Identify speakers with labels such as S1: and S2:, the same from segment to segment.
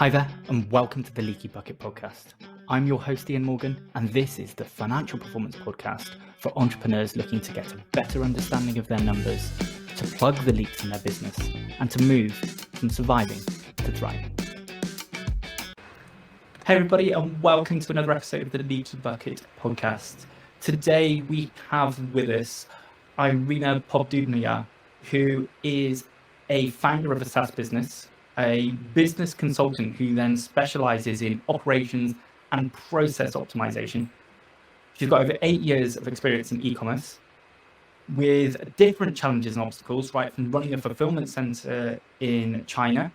S1: Hi there, and welcome to the Leaky Bucket podcast. I'm your host, Ian Morgan, and this is the Financial Performance Podcast for entrepreneurs looking to get a better understanding of their numbers, to plug the leaks in their business, and to move from surviving to thriving. Hey everybody, and welcome to another episode of the Leaky Bucket podcast. Today we have with us Irina Poddubnaia, who is a founder of a SaaS business, a business consultant who then specializes in operations and process optimization. She's got over 8 years of experience in e-commerce with different challenges and obstacles, right from running a fulfillment center in China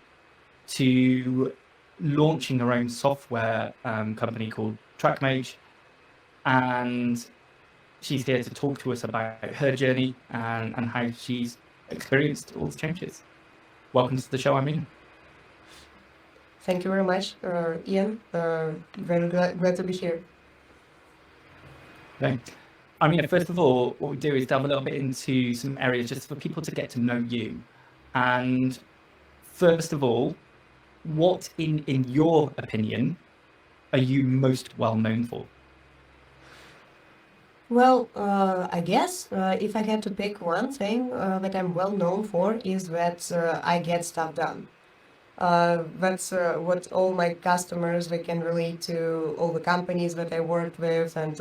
S1: to launching her own software company called TrackMage. And she's here to talk to us about her journey and how she's experienced all the changes. Welcome to the show, Irina.
S2: Thank you very much, Ian. Very glad to be here.
S1: Okay. I mean, first of all, what we do is delve a little bit into some areas just for people to get to know you. And first of all, what, in your opinion, are you most well known for?
S2: Well, I guess if I had to pick one thing that I'm well known for is that I get stuff done. That's what all my customers, they can relate to, all the companies that I work with, and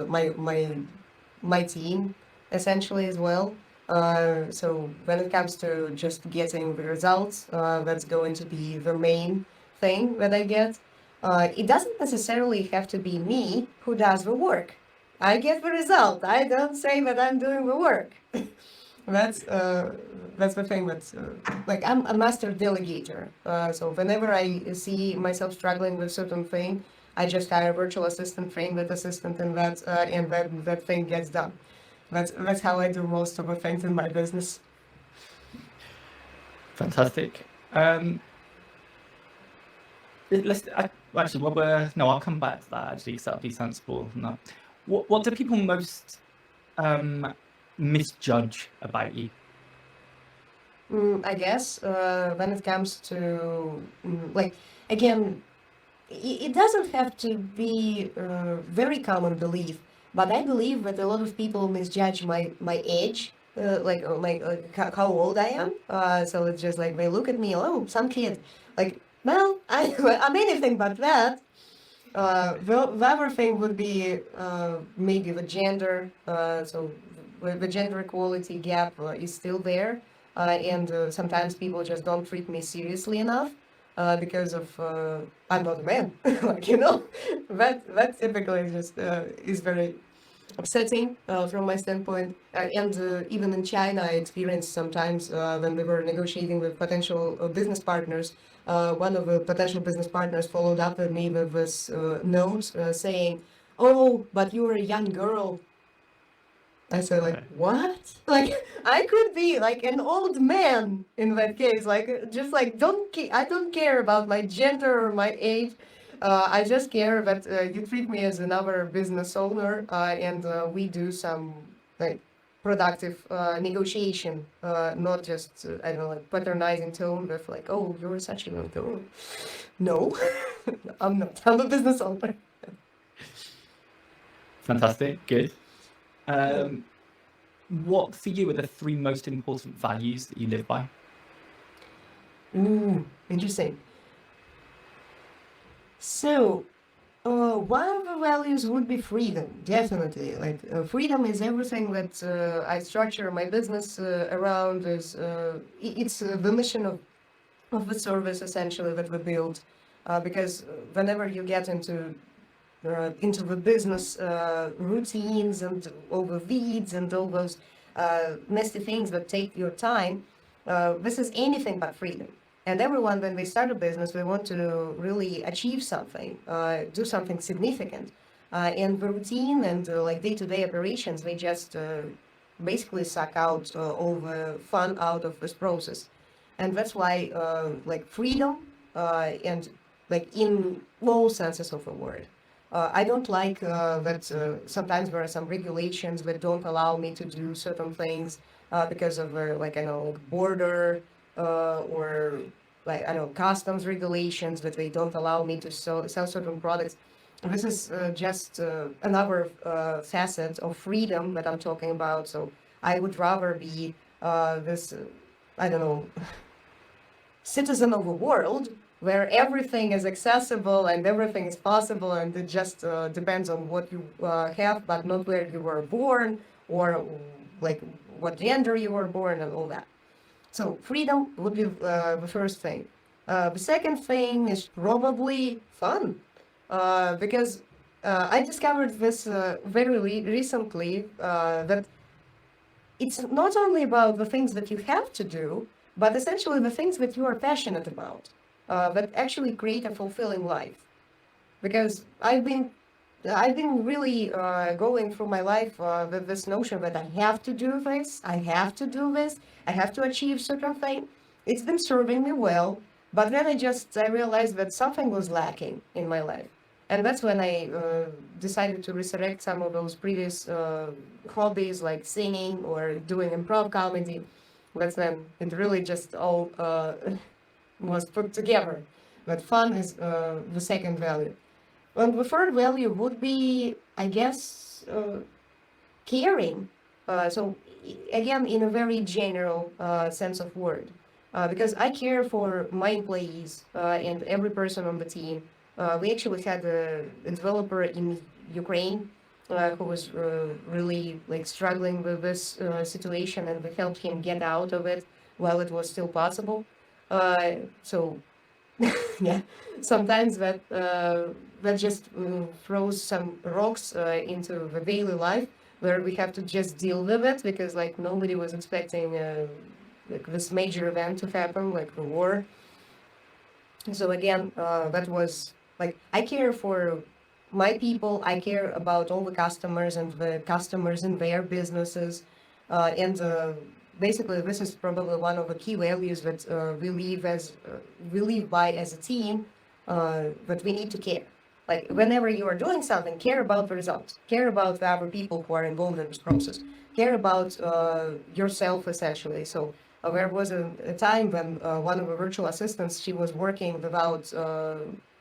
S2: my team essentially as well. So when it comes to just getting the results, that's going to be the main thing that I get. It doesn't necessarily have to be me who does the work. I get the result. I don't say that I'm doing the work. That's the thing. That's like I'm a master delegator. So whenever I see myself struggling with certain thing, I just hire a virtual assistant, train that assistant, and that thing gets done. That's how I do most of the things in my business.
S1: Fantastic. I'll come back to that actually, because that'll be sensible. No. What do people most misjudge about you?
S2: I guess when it comes to again, it doesn't have to be a very common belief, but I believe that a lot of people misjudge my age, how old I am. So it's just like they look at me, oh, some kid. Like, well, I'm anything but that. The other thing would be maybe the gender. So the gender equality gap is still there, and sometimes people just don't treat me seriously enough because of I'm not a man. That typically just is very upsetting from my standpoint. And even in China, I experienced sometimes when we were negotiating with potential business partners, one of the potential business partners followed up with me with this note saying, "Oh, but you're a young girl." I said, like, what? Like, I could be like an old man in that case. Like, just like, I don't care about my gender or my age. I just care that you treat me as another business owner, and we do some like productive negotiation, not just I don't know, like patronizing tone with like, "Oh, you're such a young girl." No, I'm not. I'm a business owner.
S1: Fantastic, good. What for you are the 3 most important values that you live by?
S2: Ooh, interesting. So, one of the values would be freedom, definitely. Like, freedom is everything that I structure my business around. It's the mission of the service essentially that we build, because whenever you get into the business routines and all the weeds and all those nasty things that take your time, this is anything but freedom. And everyone, when they start a business, they want to really achieve something, do something significant. And the routine and like day-to-day operations, they just basically suck out all the fun out of this process. And that's why like freedom and like in all senses of the word. I don't like that sometimes there are some regulations that don't allow me to do certain things because of like I know like border or like, I don't know, customs regulations that they don't allow me to sell certain products. This is just another facet of freedom that I'm talking about. So I would rather be this, I don't know, citizen of a world where everything is accessible and everything is possible, and it just depends on what you have, but not where you were born or like what gender you were born and all that. So freedom would be the first thing. The second thing is probably fun, because I discovered this very recently, that it's not only about the things that you have to do, but essentially the things that you are passionate about, that actually create a fulfilling life. Because I've been really going through my life with this notion that I have to do this, I have to do this, I have to achieve certain thing. It's been serving me well, but then I realized that something was lacking in my life. And that's when I decided to resurrect some of those previous hobbies like singing or doing improv comedy. That's when it really just all was put together. But fun is the second value. And the third value would be, I guess, caring. Again, in a very general sense of word, because I care for my employees and every person on the team. We actually had a developer in Ukraine who was really like struggling with this situation, and we helped him get out of it while it was still possible. So yeah, sometimes that just throws some rocks into the daily life where we have to just deal with it, because like nobody was expecting like this major event to happen, like the war. So again, that was like, I care for my people, I care about all the customers and the customers in their businesses, and basically this is probably one of the key values that we live by as a team, but we need to care. Like whenever you are doing something, care about the results, care about the other people who are involved in this process, care about yourself essentially. So there was a time when one of the virtual assistants, she was working without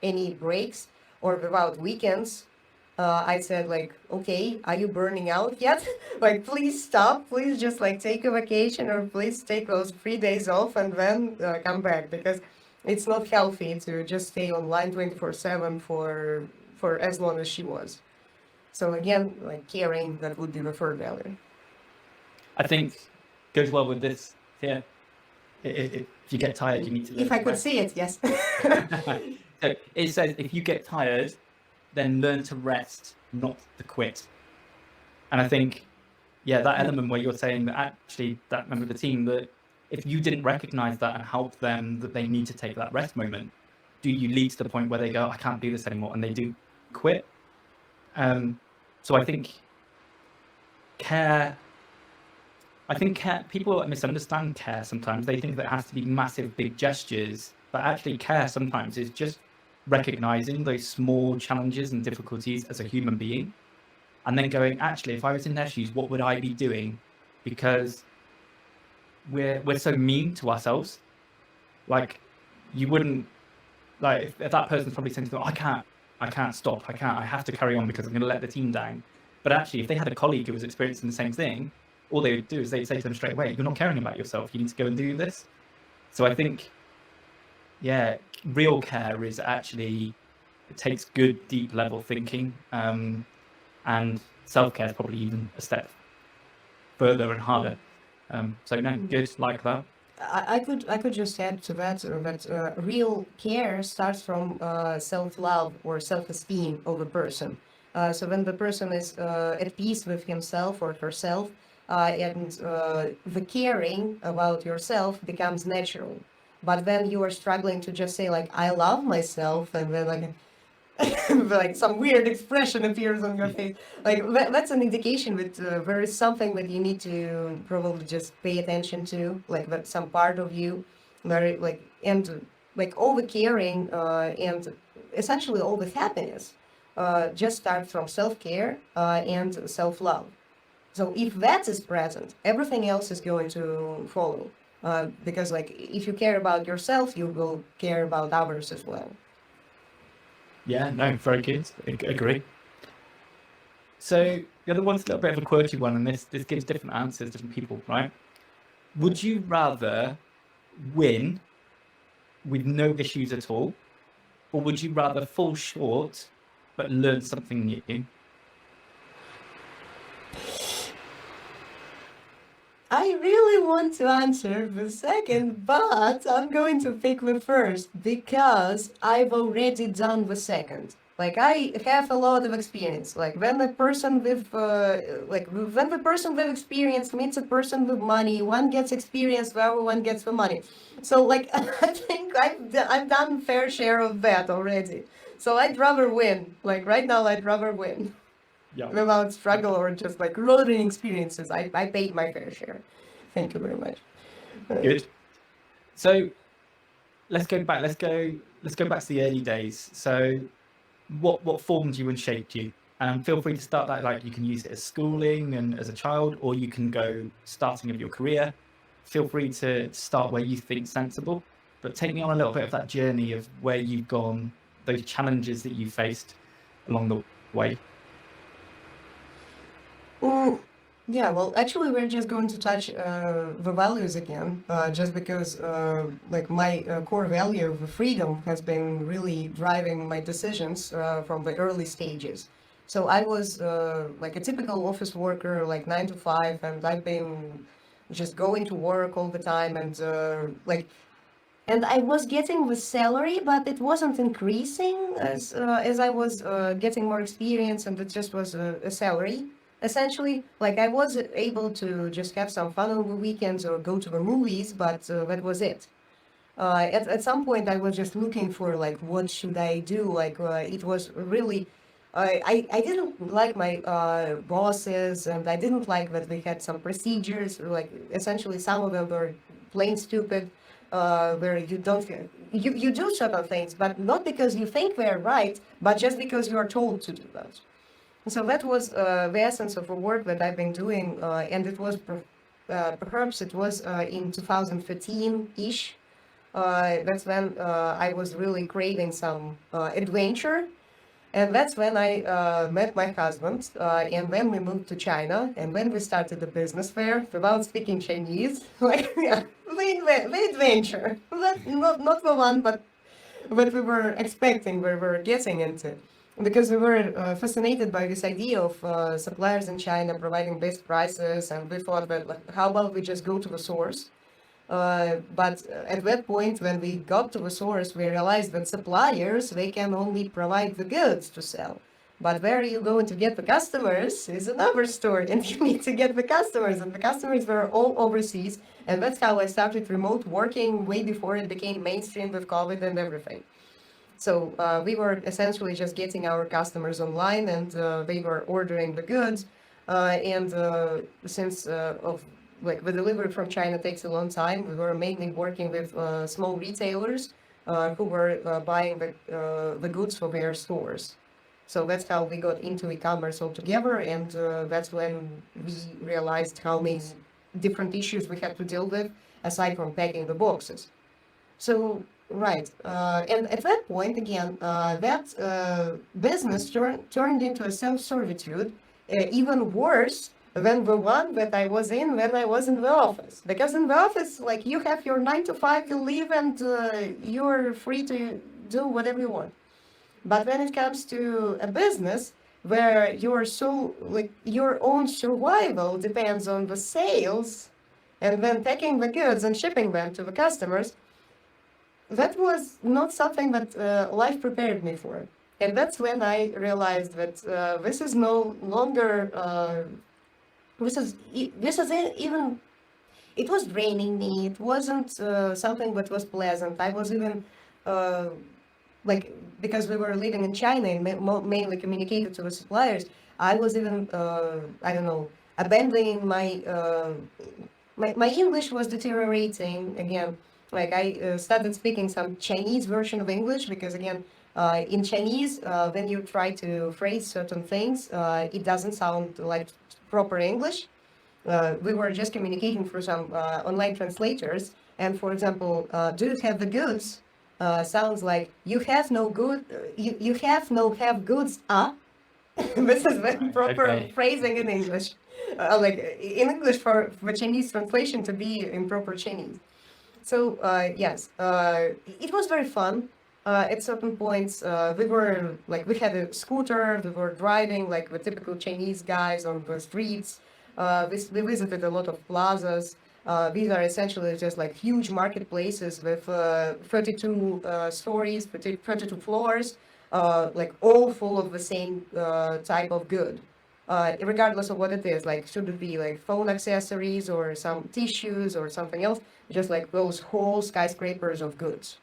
S2: any breaks or without weekends. I said like, okay, are you burning out yet? Like, please stop, please just like take a vacation, or please take those 3 days off and then come back, because it's not healthy to just stay online 24/7 for as long as she was. So again, like caring, that would be the third value.
S1: I think goes well with this. Yeah. If you get tired, you need to.
S2: If I could see it, yes.
S1: So it says if you get tired, then learn to rest, not to quit. And I think, yeah, that element where you're saying that actually that member of the team, that if you didn't recognize that and help them that they need to take that rest moment, do you lead to the point where they go, I can't do this anymore, and they do quit? So I think care, people misunderstand care sometimes. They think that it has to be massive, big gestures, but actually care sometimes is just recognizing those small challenges and difficulties as a human being, and then going, actually, if I was in their shoes, what would I be doing? Because we're so mean to ourselves. Like, you wouldn't, like, if that person's probably saying to them, I can't stop, I have to carry on because I'm going to let the team down. But actually, if they had a colleague who was experiencing the same thing, all they would do is they'd say to them straight away, you're not caring about yourself, you need to go and do this. So I think, yeah, real care is actually, it takes good, deep level thinking, and self-care is probably even a step further and harder. So no, good, like that.
S2: I could just add to that that real care starts from self-love or self-esteem of a person. So when the person is at peace with himself or herself, and the caring about yourself becomes natural. But when you are struggling to just say like, I love myself, and then like like some weird expression appears on your face, like that's an indication that there is something that you need to probably just pay attention to, like that some part of you very like, and like all the caring and essentially all the happiness just starts from self-care and self-love. So if that is present, everything else is going to follow. Because like if you care about yourself, you will care about others as well.
S1: Yeah, no, very good. Agree. So the other one's a little bit of a quirky one, and this gives different answers, different people, right? Would you rather win with no issues at all, or would you rather fall short but learn something new?
S2: I really want to answer the second, but I'm going to pick the first because I've already done the second. Like I have a lot of experience. Like when the person with experience meets a person with money, one gets experience, the other one gets the money. So like I think I've done fair share of that already. So I'd rather win. Like right now, I'd rather win
S1: Yeah.
S2: without struggle or just like learning experiences. I paid my fair share. Thank you very much.
S1: Good. So let's go back. Let's go back to the early days. So what formed you and shaped you? Feel free to start that, like you can use it as schooling and as a child, or you can go starting of your career. Feel free to start where you think sensible, but take me on a little bit of that journey of where you've gone, those challenges that you faced along the way.
S2: Yeah, well, actually, we're just going to touch the values again, just because like my core value of freedom has been really driving my decisions from the early stages. So I was like a typical office worker, like 9 to 5, and I've been just going to work all the time, and and I was getting the salary, but it wasn't increasing as I was getting more experience, and it just was a salary. Essentially, like I was able to just have some fun on the weekends or go to the movies, but that was it. At some point, I was just looking for like, what should I do? Like, it was really, I didn't like my bosses, and I didn't like that they had some procedures. Like, essentially, some of them were plain stupid, where you don't, you do certain things, but not because you think they're right, but just because you are told to do that. So that was the essence of the work that I've been doing, and it was perhaps it was in 2013-ish. That's when I was really craving some adventure, and that's when I met my husband, and then we moved to China, and then we started the business there without speaking Chinese. Like, yeah, the adventure, not the one, but what we were expecting, we were getting into. Because we were fascinated by this idea of suppliers in China providing best prices, and we thought that like, how about we just go to the source? But at that point, when we got to the source, we realized that suppliers, they can only provide the goods to sell. But where are you going to get the customers is another story, and you need to get the customers, and the customers were all overseas, and that's how I started remote working way before it became mainstream with COVID and everything. So we were essentially just getting our customers online, and they were ordering the goods. And since of like the delivery from China takes a long time, we were mainly working with small retailers who were buying the goods for their stores. So that's how we got into e-commerce altogether, and that's when we realized how many different issues we had to deal with aside from packing the boxes. So, right. And at that point, again, that business turned into a self-servitude, even worse than the one that I was in when I was in the office. Because in the office, like you have your 9 to 5, you leave, and you're free to do whatever you want. But when it comes to a business where you're so, like, your own survival depends on the sales, and then taking the goods and shipping them to the customers, that was not something that life prepared me for. And that's when I realized that this is no longer, even, it was draining me. It wasn't something that was pleasant. I was even, like, because we were living in China and mainly communicated to the suppliers, I was even, I don't know, abandoning my English was deteriorating again. Like I started speaking some Chinese version of English because again, in Chinese, when you try to phrase certain things, it doesn't sound like proper English. We were just communicating through some online translators. And for example, do you have the goods? Sounds like you have no good, you have no have goods, this is the proper
S1: Okay.
S2: phrasing in English. Like in English for Chinese translation to be in proper Chinese. So yes, it was very fun. At certain points, we were like we had a scooter. We were driving like the typical Chinese guys on the streets. We visited a lot of plazas. These are essentially just like huge marketplaces with 32 stories, 32 floors, like all full of the same type of good. Regardless of what it is, like should it be like phone accessories or some tissues or something else, just like those whole skyscrapers of goods.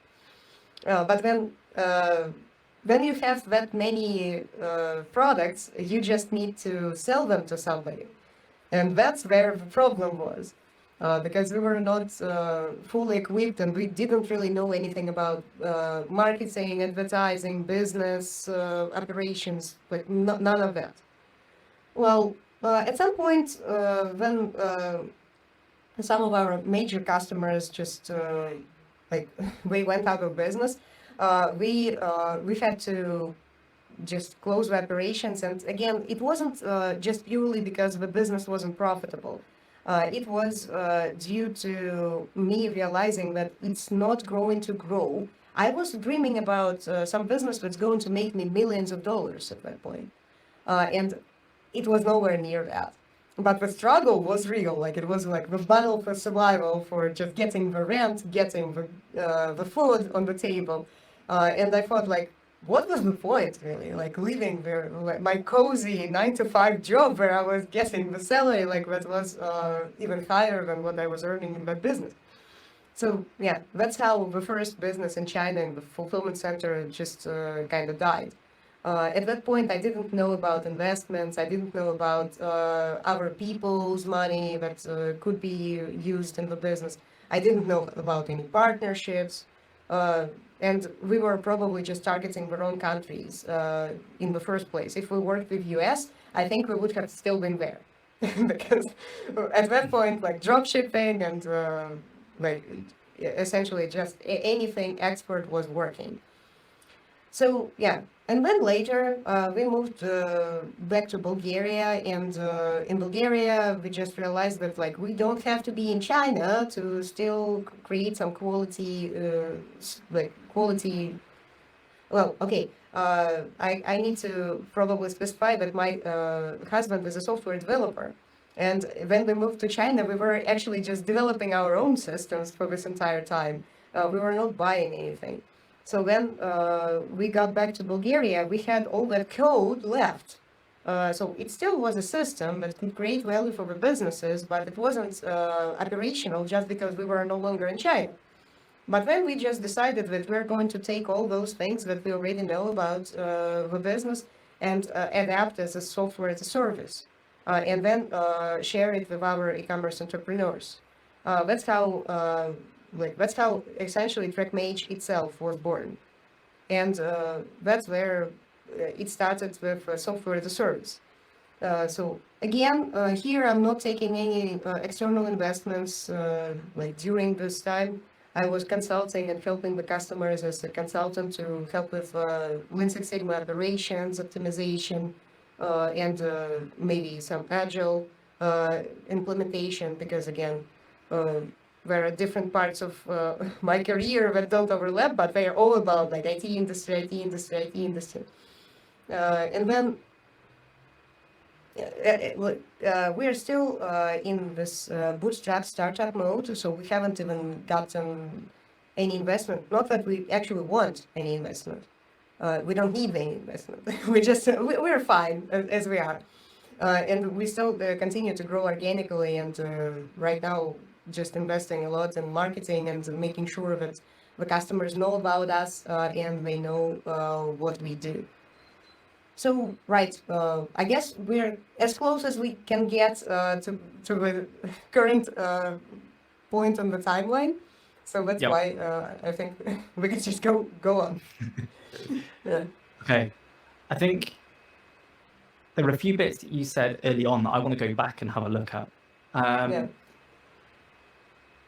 S2: But when you have that many products, you just need to sell them to somebody. And that's where the problem was. Because we were not fully equipped and we didn't really know anything about marketing, advertising, business, operations, like none of that. Well, at some point, when some of our major customers just like we went out of business, we had to just close the operations. And again, it wasn't just purely because the business wasn't profitable. It was due to me realizing that it's not going to grow. I was dreaming about some business that's going to make me millions of dollars at that point. And it was nowhere near that. But the struggle was real. Like it was like the battle for survival, for just getting the rent, getting the food on the table. And I thought, like, what was the point, really? Like leaving my cozy 9-to-5 job where I was getting the salary, like that was even higher than what I was earning in that business. So yeah, that's how the first business in China in the fulfillment center just kind of died. At that point, I didn't know about investments. I didn't know about other people's money that could be used in the business. I didn't know about any partnerships. And we were probably just targeting the wrong countries in the first place. If we worked with US, I think we would have still been there. Because at that point, like drop shipping and like essentially just anything export was working. So yeah, and then later we moved back to Bulgaria, and in Bulgaria we just realized that like we don't have to be in China to still create some quality, like quality. Well, okay, I need to probably specify that my husband is a software developer. And when we moved to China, we were actually just developing our own systems for this entire time. We were not buying anything. So when we got back to Bulgaria, we had all that code left. So it still was a system that could create value for the businesses, but it wasn't operational just because we were no longer in China. But then we just decided that we're going to take all those things that we already know about the business and adapt as a software as a service, and then share it with our e-commerce entrepreneurs. That's how essentially TrackMage itself was born, and that's where it started with software as a service. So again, here I'm not taking any external investments. Like during this time, I was consulting and helping the customers as a consultant to help with Lean Six Sigma operations, optimization, and maybe some agile implementation, because again, there are different parts of my career that don't overlap, but they are all about like IT industry, IT industry, IT industry. And then we're still in this bootstrap startup mode, so we haven't even gotten any investment. Not that we actually want any investment. We don't need any investment. We're fine as we are. And we still continue to grow organically, and right now just investing a lot in marketing and making sure that the customers know about us and they know what we do. So, right, I guess we're as close as we can get to the current point on the timeline. So that's
S1: Yep.
S2: why I think we can just go on. Yeah.
S1: Okay. I think there were a few bits that you said early on that I want to go back and have a look at.
S2: Yeah.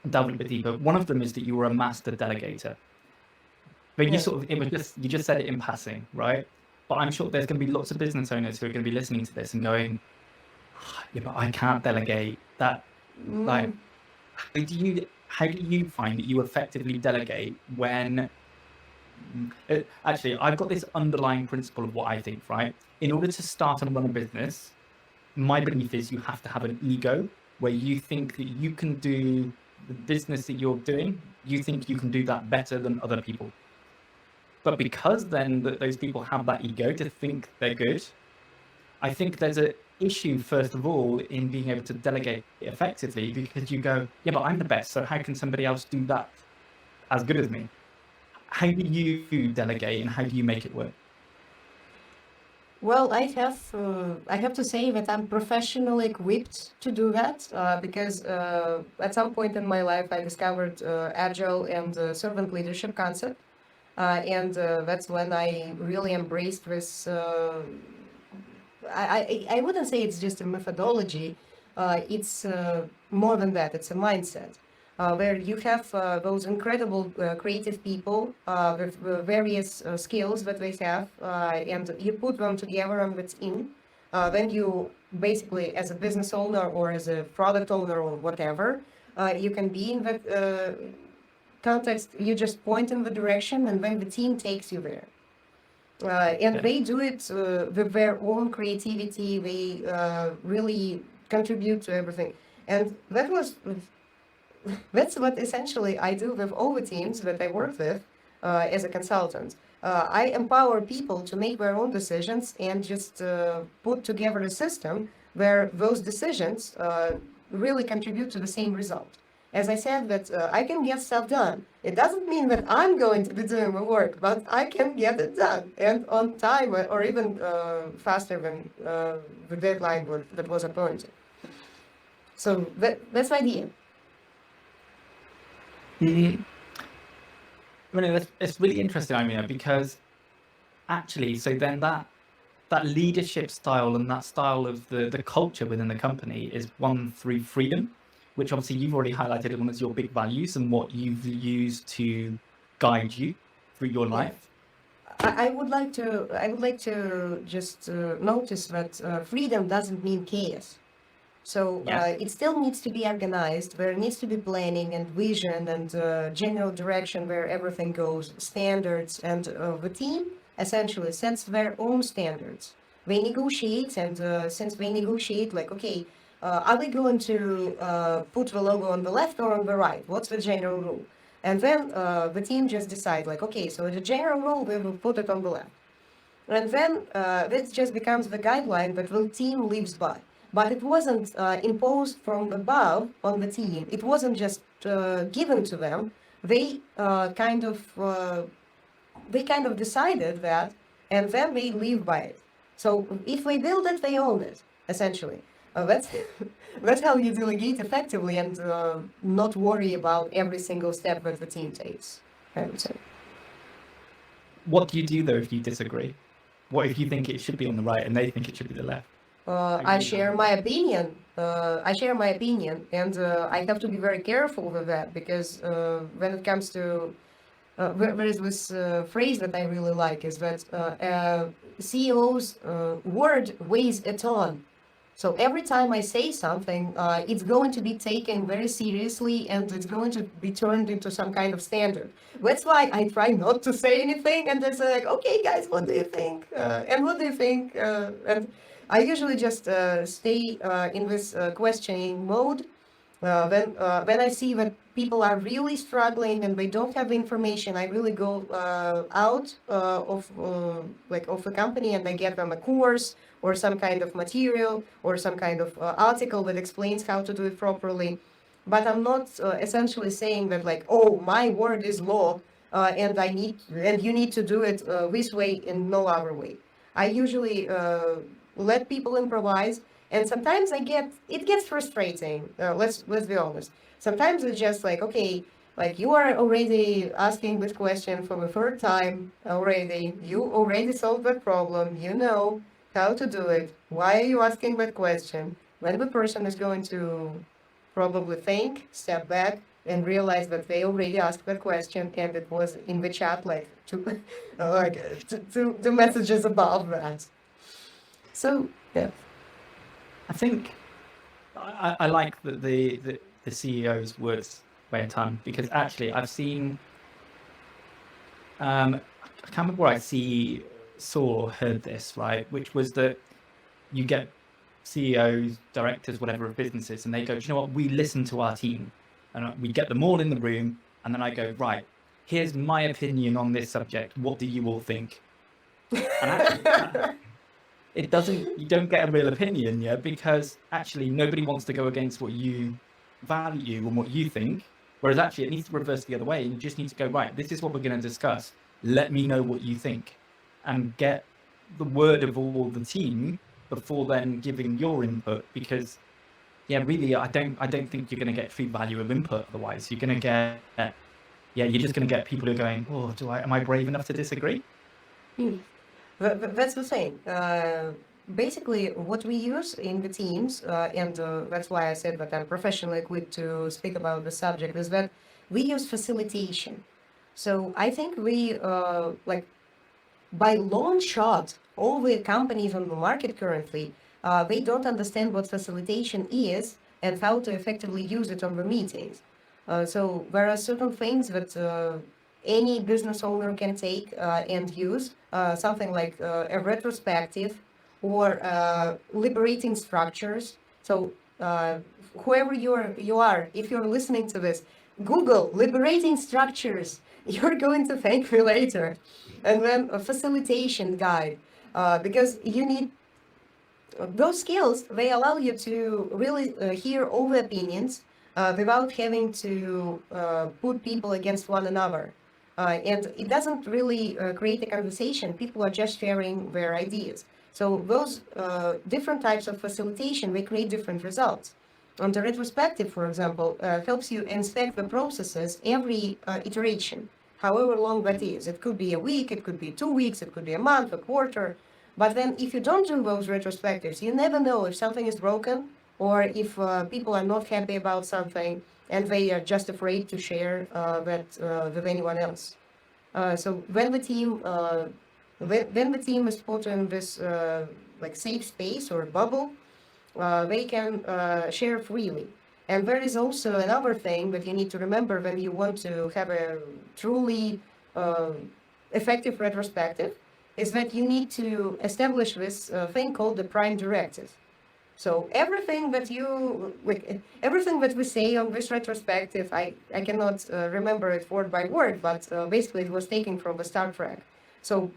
S1: Delve a bit deeper. One of them is that you were a master delegator. But you
S2: Yeah.
S1: sort of, it was just, you just said it in passing, right? But I'm sure there's going to be lots of business owners who are going to be listening to this and going, yeah, but I can't delegate that. Like,
S2: Mm,
S1: how do you find that you effectively delegate when, actually, I've got this underlying principle of what I think, right? In order to start and run a business, my belief is you have to have an ego where you think that you can do the business that you're doing, you think you can do that better than other people. But because then those people have that ego to think they're good, I think there's an issue, first of all, in being able to delegate effectively, because you go, yeah, but I'm the best, so how can somebody else do that as good as me? How do you delegate and how do you make it work?
S2: well, I have to say that I'm professionally equipped to do that because at some point in my life I discovered agile and servant leadership concept, and that's when I really embraced this. I wouldn't say it's just a methodology. It's more than that. It's a mindset where you have those incredible creative people with various skills that they have, and you put them together on the team. Then you basically, as a business owner or as a product owner or whatever, you can be in that context. You just point in the direction, and then the team takes you there. And
S1: Yeah.
S2: they do it with their own creativity. They really contribute to everything, and that's what essentially I do with all the teams that I work with as a consultant. I empower people to make their own decisions and just put together a system where those decisions really contribute to the same result. As I said, that I can get stuff done. It doesn't mean that I'm going to be doing the work, but I can get it done and on time, or even faster than the deadline that was appointed. So that's the idea.
S1: Mm, I mean, it's really interesting, I mean, because actually, so then that leadership style and that style of the culture within the company is one through freedom, which obviously you've already highlighted one as your big values and what you've used to guide you through your
S2: Yeah.
S1: life.
S2: I would like to just notice that freedom doesn't mean chaos. So
S1: Yes.
S2: it still needs to be organized. There needs to be planning and vision and general direction where everything goes, standards, and the team essentially sets their own standards. They negotiate, and since they negotiate, like, okay, are we going to put the logo on the left or on the right? What's the general rule? And then the team just decide, like, okay, so the general rule, we will put it on the left. And then this just becomes the guideline that the team lives by. But it wasn't imposed from above on the team. It wasn't just given to them. They kind of decided that, and then they live by it. So if they build it, they own it. Essentially, that's that's how you delegate effectively and not worry about every single step that the team takes, I would say.
S1: What do you do though if you disagree? What if you think it should be on the right and they think it should be the left?
S2: I share my opinion. And I have to be very careful with that because when it comes to there is this phrase that I really like is that CEO's word weighs a ton. So every time I say something, it's going to be taken very seriously and it's going to be turned into some kind of standard. That's why I try not to say anything and then say like, okay, guys, what do you think? And what do you think? And I usually just stay in this questioning mode. When I see that people are really struggling and they don't have information, I really go out of the company and I get them a course or some kind of material or some kind of article that explains how to do it properly. But I'm not essentially saying that like, oh, my word is law, and you need to do it this way and no other way. I usually let people improvise, and sometimes it gets frustrating. Let's be honest. Sometimes it's just like, okay, like you are already asking this question for the third time already. You already solved that problem. You know how to do it. Why are you asking that question? When the person is going to probably think, step back, and realize that they already asked that question and it was in the chat like two messages above that. So yeah.
S1: I think I like the CEO's words way a ton, because actually I've seen I can't remember where saw or heard this, right? Which was that you get CEOs, directors, whatever, of businesses, and they go, "Do you know what? We listen to our team, and we get them all in the room, and then I go, right, here's my opinion on this subject. What do you all think?" And actually, you don't get a real opinion, yeah, because actually nobody wants to go against what you value and what you think. Whereas actually it needs to reverse the other way. You just need to go, right, this is what we're going to discuss. Let me know what you think, and get the word of all the team before then giving your input. Because yeah, really, I don't think you're going to get true value of input otherwise. You're going to get you're just going to get people who are going, oh, am I brave enough to disagree?
S2: That's the thing. Basically, what we use in the teams, and that's why I said that I'm professionally equipped to speak about the subject, is that we use facilitation. So I think we, by long shot, all the companies on the market currently, they don't understand what facilitation is and how to effectively use it on the meetings. So there are certain things that any business owner can take and use, something like a retrospective or liberating structures. So whoever you are, if you're listening to this, Google liberating structures. You're going to thank me later. And then a facilitation guide, because you need those skills. They allow you to really hear all the opinions without having to put people against one another. And it doesn't really create a conversation. People are just sharing their ideas. So those different types of facilitation, they create different results. On the retrospective, for example, helps you inspect the processes every iteration, however long that is. It could be a week, it could be 2 weeks, it could be a month, a quarter. But then if you don't do those retrospectives, you never know if something is broken or if people are not happy about something and they are just afraid to share that with anyone else. So when the team is put in this like safe space or bubble, they can share freely. And there is also another thing that you need to remember when you want to have a truly effective retrospective, is that you need to establish this thing called the prime directive. So everything that we say on this retrospective, I cannot remember it word by word, but basically it was taken from the Star Trek. So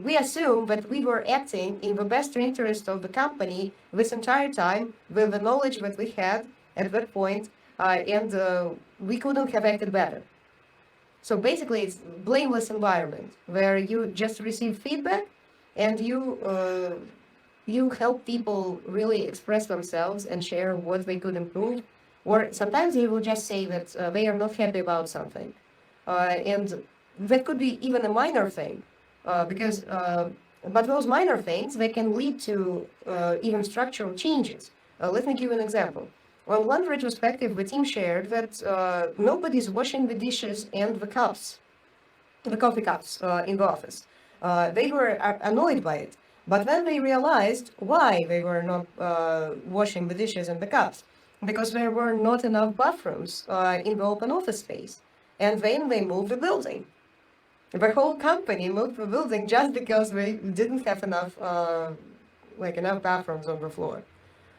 S2: we assume that we were acting in the best interest of the company this entire time with the knowledge that we had at that point, and we couldn't have acted better. So basically it's blameless environment where you just receive feedback and you help people really express themselves and share what they could improve. Or sometimes you will just say that they are not happy about something. And that could be even a minor thing, but those minor things, they can lead to even structural changes. Let me give you an example. On one retrospective, the team shared that nobody's washing the dishes and the cups, the coffee cups in the office. They were annoyed by it. But then they realized why they were not washing the dishes and the cups. Because there were not enough bathrooms in the open office space. And then they moved the building. The whole company moved the building just because they didn't have enough bathrooms on the floor.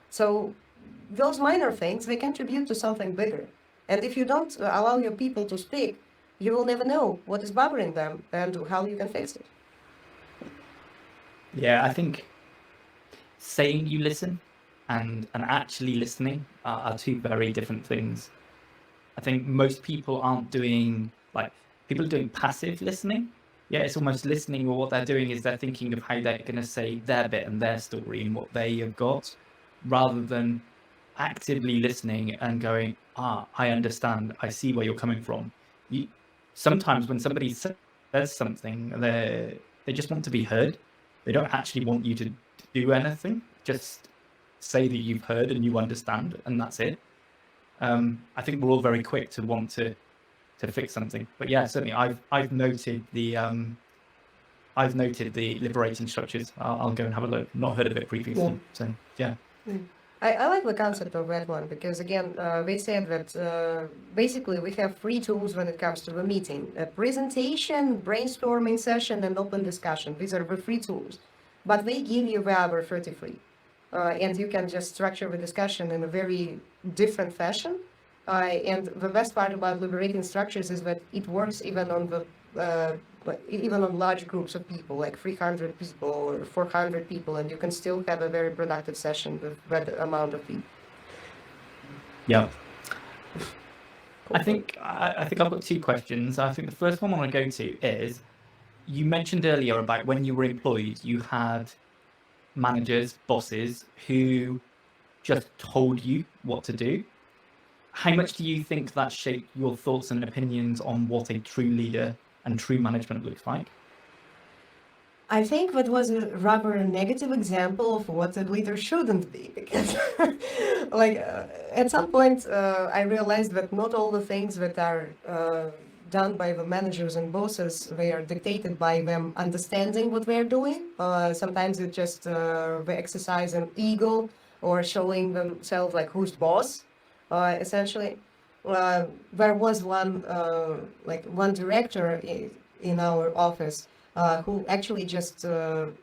S2: So those minor things, they contribute to something bigger. And if you don't allow your people to speak, you will never know what is bothering them and how you can fix it.
S1: Yeah, I think saying you listen and actually listening are two very different things. I think most people aren't doing, people are doing passive listening. Yeah, it's almost listening, or what they're doing is they're thinking of how they're going to say their bit and their story and what they have got, rather than actively listening and going, I understand, I see where you're coming from. Sometimes when somebody says something, they just want to be heard. They don't actually want you to do anything. Just say that you've heard and you understand, and that's it. I think we're all very quick to want to fix something. But yeah, certainly I've noted the liberating structures. I'll go and have a look. Not heard of it previously.
S2: Yeah.
S1: So yeah.
S2: I like the concept of that one because again, they said that basically we have three tools when it comes to the meeting: a presentation, brainstorming session, and open discussion. These are the three tools, but they give you the other 33, and you can just structure the discussion in a very different fashion. And the best part about liberating structures is that it works even on the even on large groups of people, like 300 people or 400 people, and you can still have a very productive session with that amount of people.
S1: Yeah. I think I've got two questions. I think the first one I want to go to is, you mentioned earlier about when you were employed, you had managers, bosses who just told you what to do. How much do you think that shaped your thoughts and opinions on what a true leader and true management looks like?
S2: I think that was a rather negative example of what a leader shouldn't be, because like at some point I realized that not all the things that are done by the managers and bosses, they are dictated by them understanding what they're doing. Sometimes it's just they exercise an ego or showing themselves like who's boss, essentially. There was one director in our office who actually just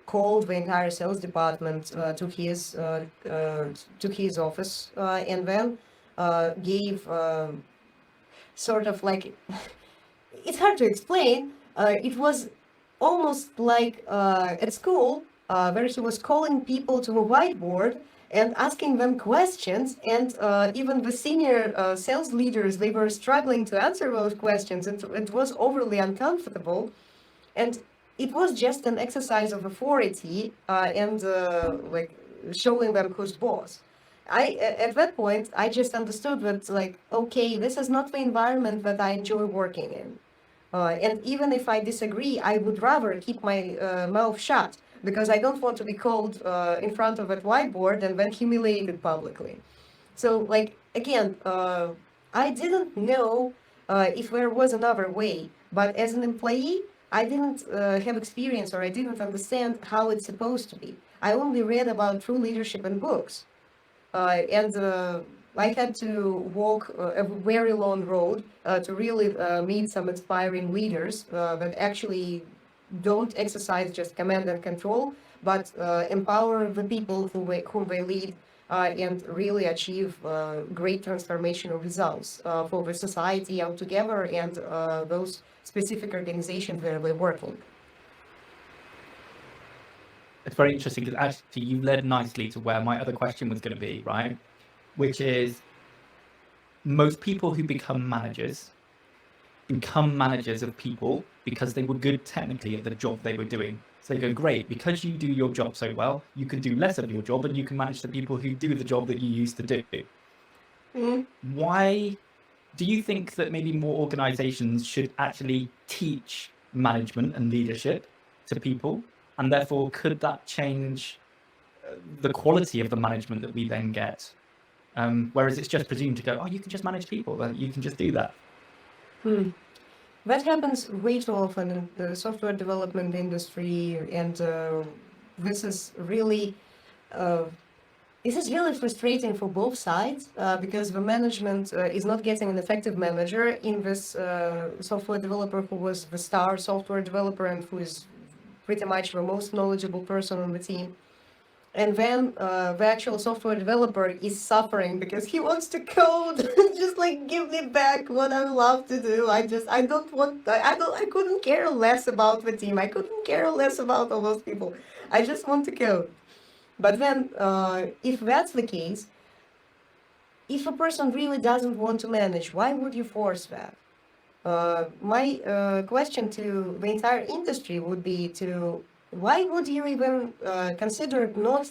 S2: called the entire sales department to his office and then gave sort of like it's hard to explain. It was almost like at school where he was calling people to a whiteboard and asking them questions, and even the senior sales leaders, they were struggling to answer those questions, and it was overly uncomfortable. And it was just an exercise of authority and like showing them who's boss. At that point, I just understood that, like, okay, this is not the environment that I enjoy working in. And even if I disagree, I would rather keep my mouth shut, because I don't want to be called in front of a whiteboard and then humiliated publicly. So, like, again, I didn't know if there was another way, but as an employee, I didn't have experience, or I didn't understand how it's supposed to be. I only read about true leadership in books. And I had to walk a very long road to really meet some inspiring leaders that actually don't exercise just command and control, but empower the people whom they lead and really achieve great transformational results for the society altogether and those specific organizations where they're working.
S1: It's very interesting because actually you led nicely to where my other question was going to be, right? Which is, most people who become managers of people because they were good technically at the job they were doing. So they go, great, because you do your job so well, you can do less of your job and you can manage the people who do the job that you used to do.
S2: Mm-hmm.
S1: Why do you think that maybe more organizations should actually teach management and leadership to people? And therefore, could that change the quality of the management that we then get? Whereas it's just presumed to go, oh, you can just manage people, you can just do that.
S2: That happens way too often in the software development industry, and this is really frustrating for both sides because the management is not getting an effective manager in this software developer who was the star software developer and who is pretty much the most knowledgeable person on the team. And then the actual software developer is suffering because he wants to code. Just like, give me back what I love to do. I couldn't care less about the team. I couldn't care less about all those people. I just want to code. But then, if that's the case, if a person really doesn't want to manage, why would you force that? My question to the entire industry would be why would you even consider not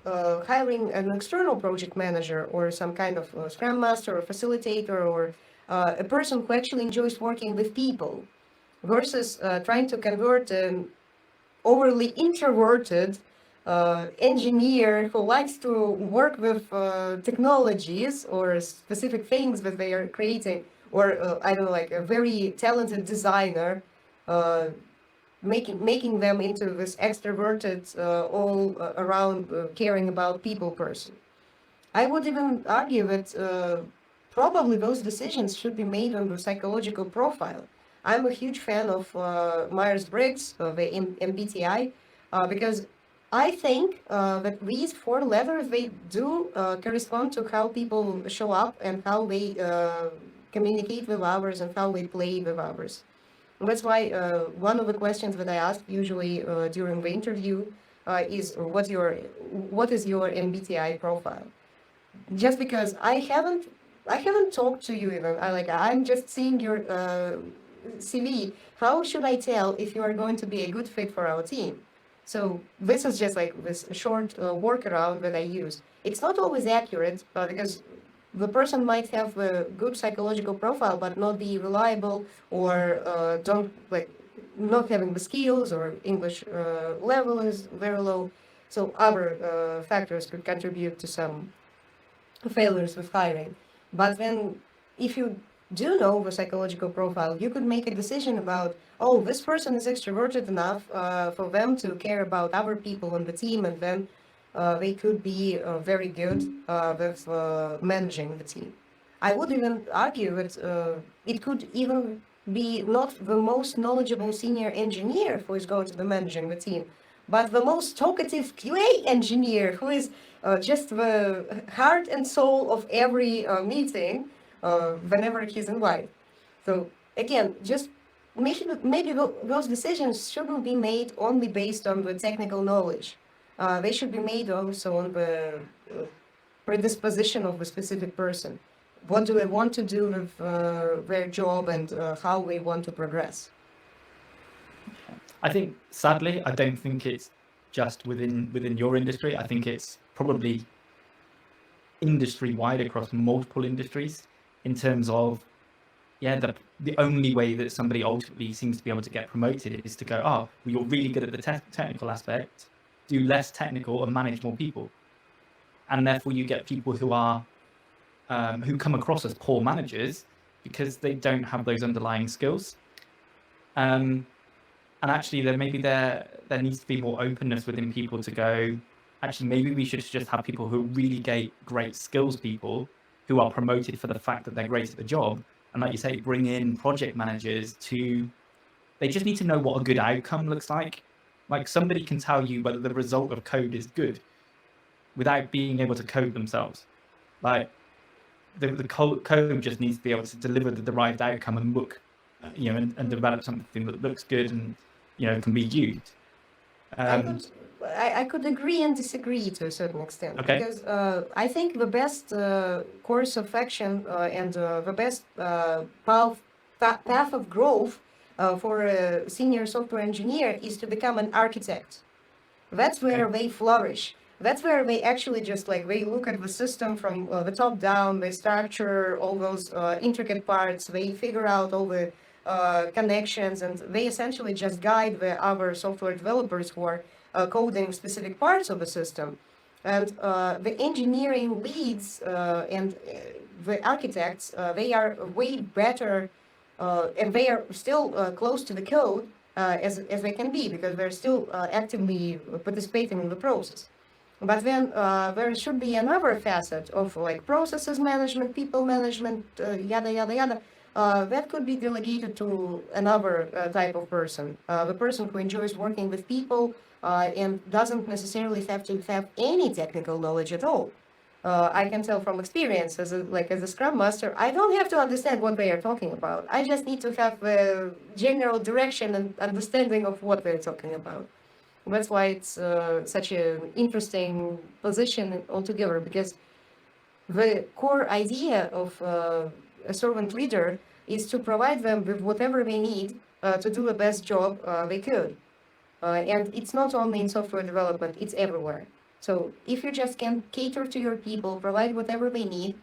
S2: hiring an external project manager or some kind of scrum master or facilitator or a person who actually enjoys working with people versus trying to convert an overly introverted engineer who likes to work with technologies or specific things that they are creating, or I don't know, like a very talented designer, making them into this extroverted, all around caring about people person. I would even argue that probably those decisions should be made on the psychological profile. I'm a huge fan of Myers-Briggs, the MBTI, because I think that these four letters, they do correspond to how people show up and how they communicate with others and how they play with others. That's why one of the questions that I ask usually during the interview is what is your MBTI profile? Just because I haven't talked to you even. I'm just seeing your CV. How should I tell if you are going to be a good fit for our team? So this is just like this short workaround that I use. It's not always accurate because the person might have a good psychological profile but not be reliable, or don't like not having the skills, or English level is very low. So other factors could contribute to some failures with hiring. But then if you do know the psychological profile, you could make a decision about, oh, this person is extroverted enough for them to care about other people on the team, and then they could be very good with managing the team. I would even argue that it could even be not the most knowledgeable senior engineer who is going to be managing the team, but the most talkative QA engineer who is just the heart and soul of every meeting whenever he's invited. So again, just maybe those decisions shouldn't be made only based on the technical knowledge. They should be made also on the predisposition of the specific person. What do they want to do with their job, and how they want to progress?
S1: I think, sadly, I don't think it's just within your industry. I think it's probably industry-wide across multiple industries, in terms of, the only way that somebody ultimately seems to be able to get promoted is to go, oh, well, you're really good at the technical aspect, do less technical and manage more people. And therefore you get people who are who come across as poor managers because they don't have those underlying skills. And actually there needs to be more openness within people to go, actually maybe we should just have people who are really great skills people who are promoted for the fact that they're great at the job. And like you say, bring in project managers they just need to know what a good outcome looks like. Like, somebody can tell you whether the result of code is good without being able to code themselves. Like, the code just needs to be able to deliver the derived outcome and look, and develop something that looks good and, can be used.
S2: I could agree and disagree to a certain extent.
S1: Okay.
S2: Because I think the best course of action and the best path of growth for a senior software engineer is to become an architect. That's where they flourish. That's where they actually they look at the system from the top down, they structure all those intricate parts, they figure out all the connections, and they essentially just guide the other software developers who are coding specific parts of the system. And the engineering leads and the architects, they are way better, and they are still close to the code as they can be, because they're still actively participating in the process. But then there should be another facet of processes management, people management, yada, yada, yada. That could be delegated to another type of person, the person who enjoys working with people and doesn't necessarily have to have any technical knowledge at all. I can tell from experience as a Scrum Master, I don't have to understand what they are talking about. I just need to have a general direction and understanding of what they're talking about. That's why it's such an interesting position altogether, because the core idea of a servant leader is to provide them with whatever they need to do the best job they could. And it's not only in software development, it's everywhere. So if you just can cater to your people, provide whatever they need,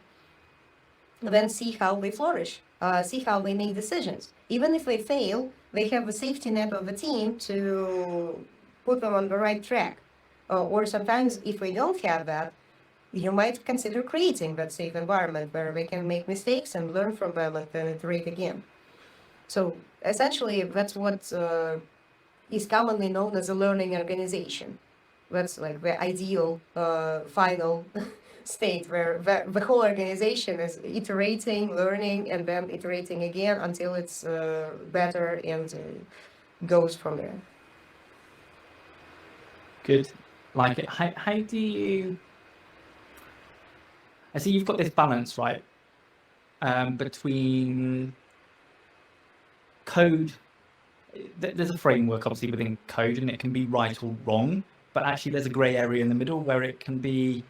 S2: then see how they flourish, see how they make decisions. Even if they fail, they have a safety net of the team to put them on the right track. Or sometimes if we don't have that, you might consider creating that safe environment where we can make mistakes and learn from them and then iterate again. So essentially, that's what is commonly known as a learning organization. That's like the ideal final state where the whole organization is iterating, learning, and then iterating again until it's better and goes from there.
S1: Good. Like it. How do you... I see you've got this balance, right, between code. There's a framework, obviously, within code, and it can be right or wrong, but actually there's a gray area in the middle where it could be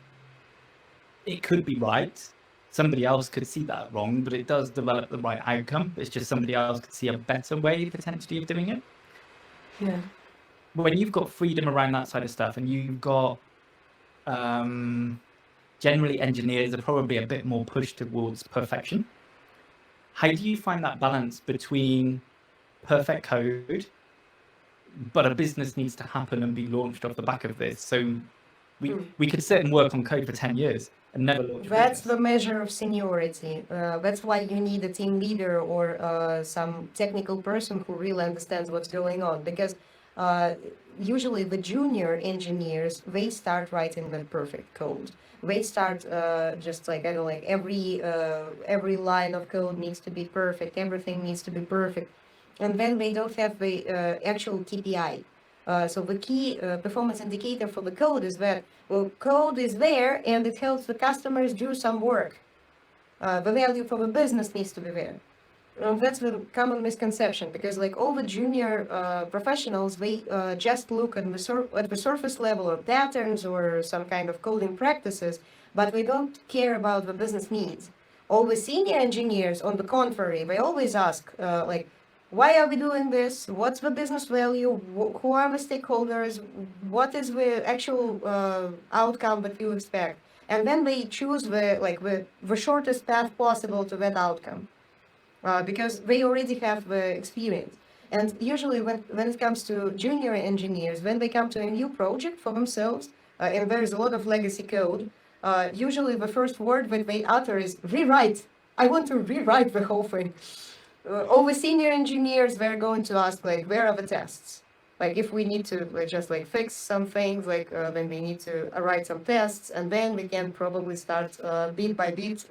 S1: right. Somebody else could see that wrong, but it does develop the right outcome. It's just somebody else could see a better way, potentially, of doing it.
S2: Yeah.
S1: When you've got freedom around that side of stuff, and you've got generally engineers are probably a bit more pushed towards perfection. How do you find that balance between perfect code, but a business needs to happen and be launched off the back of this? So we could sit and work on code for 10 years and never launch.
S2: That's the measure of seniority. That's why you need a team leader or some technical person who really understands what's going on. Because usually the junior engineers, they start writing the perfect code. They start just like, I don't know, like every line of code needs to be perfect. Everything needs to be perfect. And then they don't have the actual KPI. So the key performance indicator for the code is that, well, code is there and it helps the customers do some work. The value for the business needs to be there. That's the common misconception, because like all the junior professionals, they just look at the surface level of patterns or some kind of coding practices, but they don't care about the business needs. All the senior engineers, on the contrary, they always ask like, why are we doing this? What's the business value? Who are the stakeholders? What is the actual outcome that you expect? And then they choose the shortest path possible to that outcome, because they already have the experience. And usually when it comes to junior engineers, when they come to a new project for themselves, and there is a lot of legacy code, usually the first word that they utter is rewrite. I want to rewrite the whole thing. All the senior engineers, they're going to ask, like, where are the tests? Like, if we need to just like fix some things, like then we need to write some tests, and then we can probably start bit by bit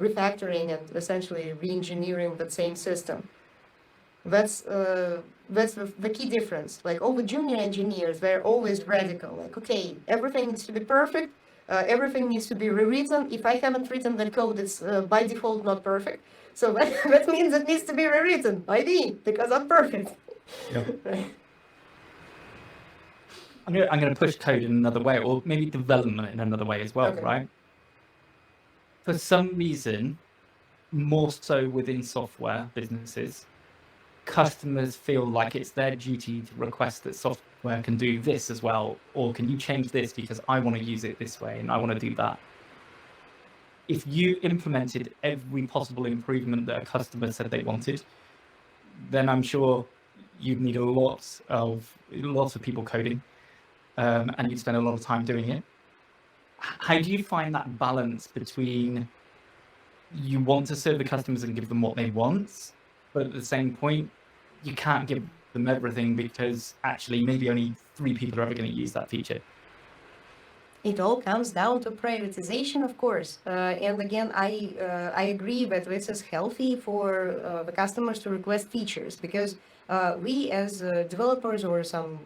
S2: refactoring and essentially re-engineering the same system. That's the key difference. Like all the junior engineers, they're always radical. Like, okay, everything needs to be perfect. Everything needs to be rewritten. If I haven't written the code, it's by default not perfect. So that means it needs to be rewritten by me, because I'm perfect.
S1: Yeah.
S2: Right.
S1: I'm going to push code in another way, or maybe development in another way as well,
S2: Okay.
S1: right? For some reason, more so within software businesses, customers feel like it's their duty to request that software can do this as well, or can you change this because I want to use it this way and I want to do that. If you implemented every possible improvement that a customer said they wanted, then I'm sure you'd need lots of people coding, and you'd spend a lot of time doing it. How do you find that balance between you want to serve the customers and give them what they want, but at the same point, you can't give them everything because actually maybe only 3 people are ever going to use that feature?
S2: It all comes down to prioritization, of course. And again, I agree that this is healthy for the customers to request features, because we as developers or some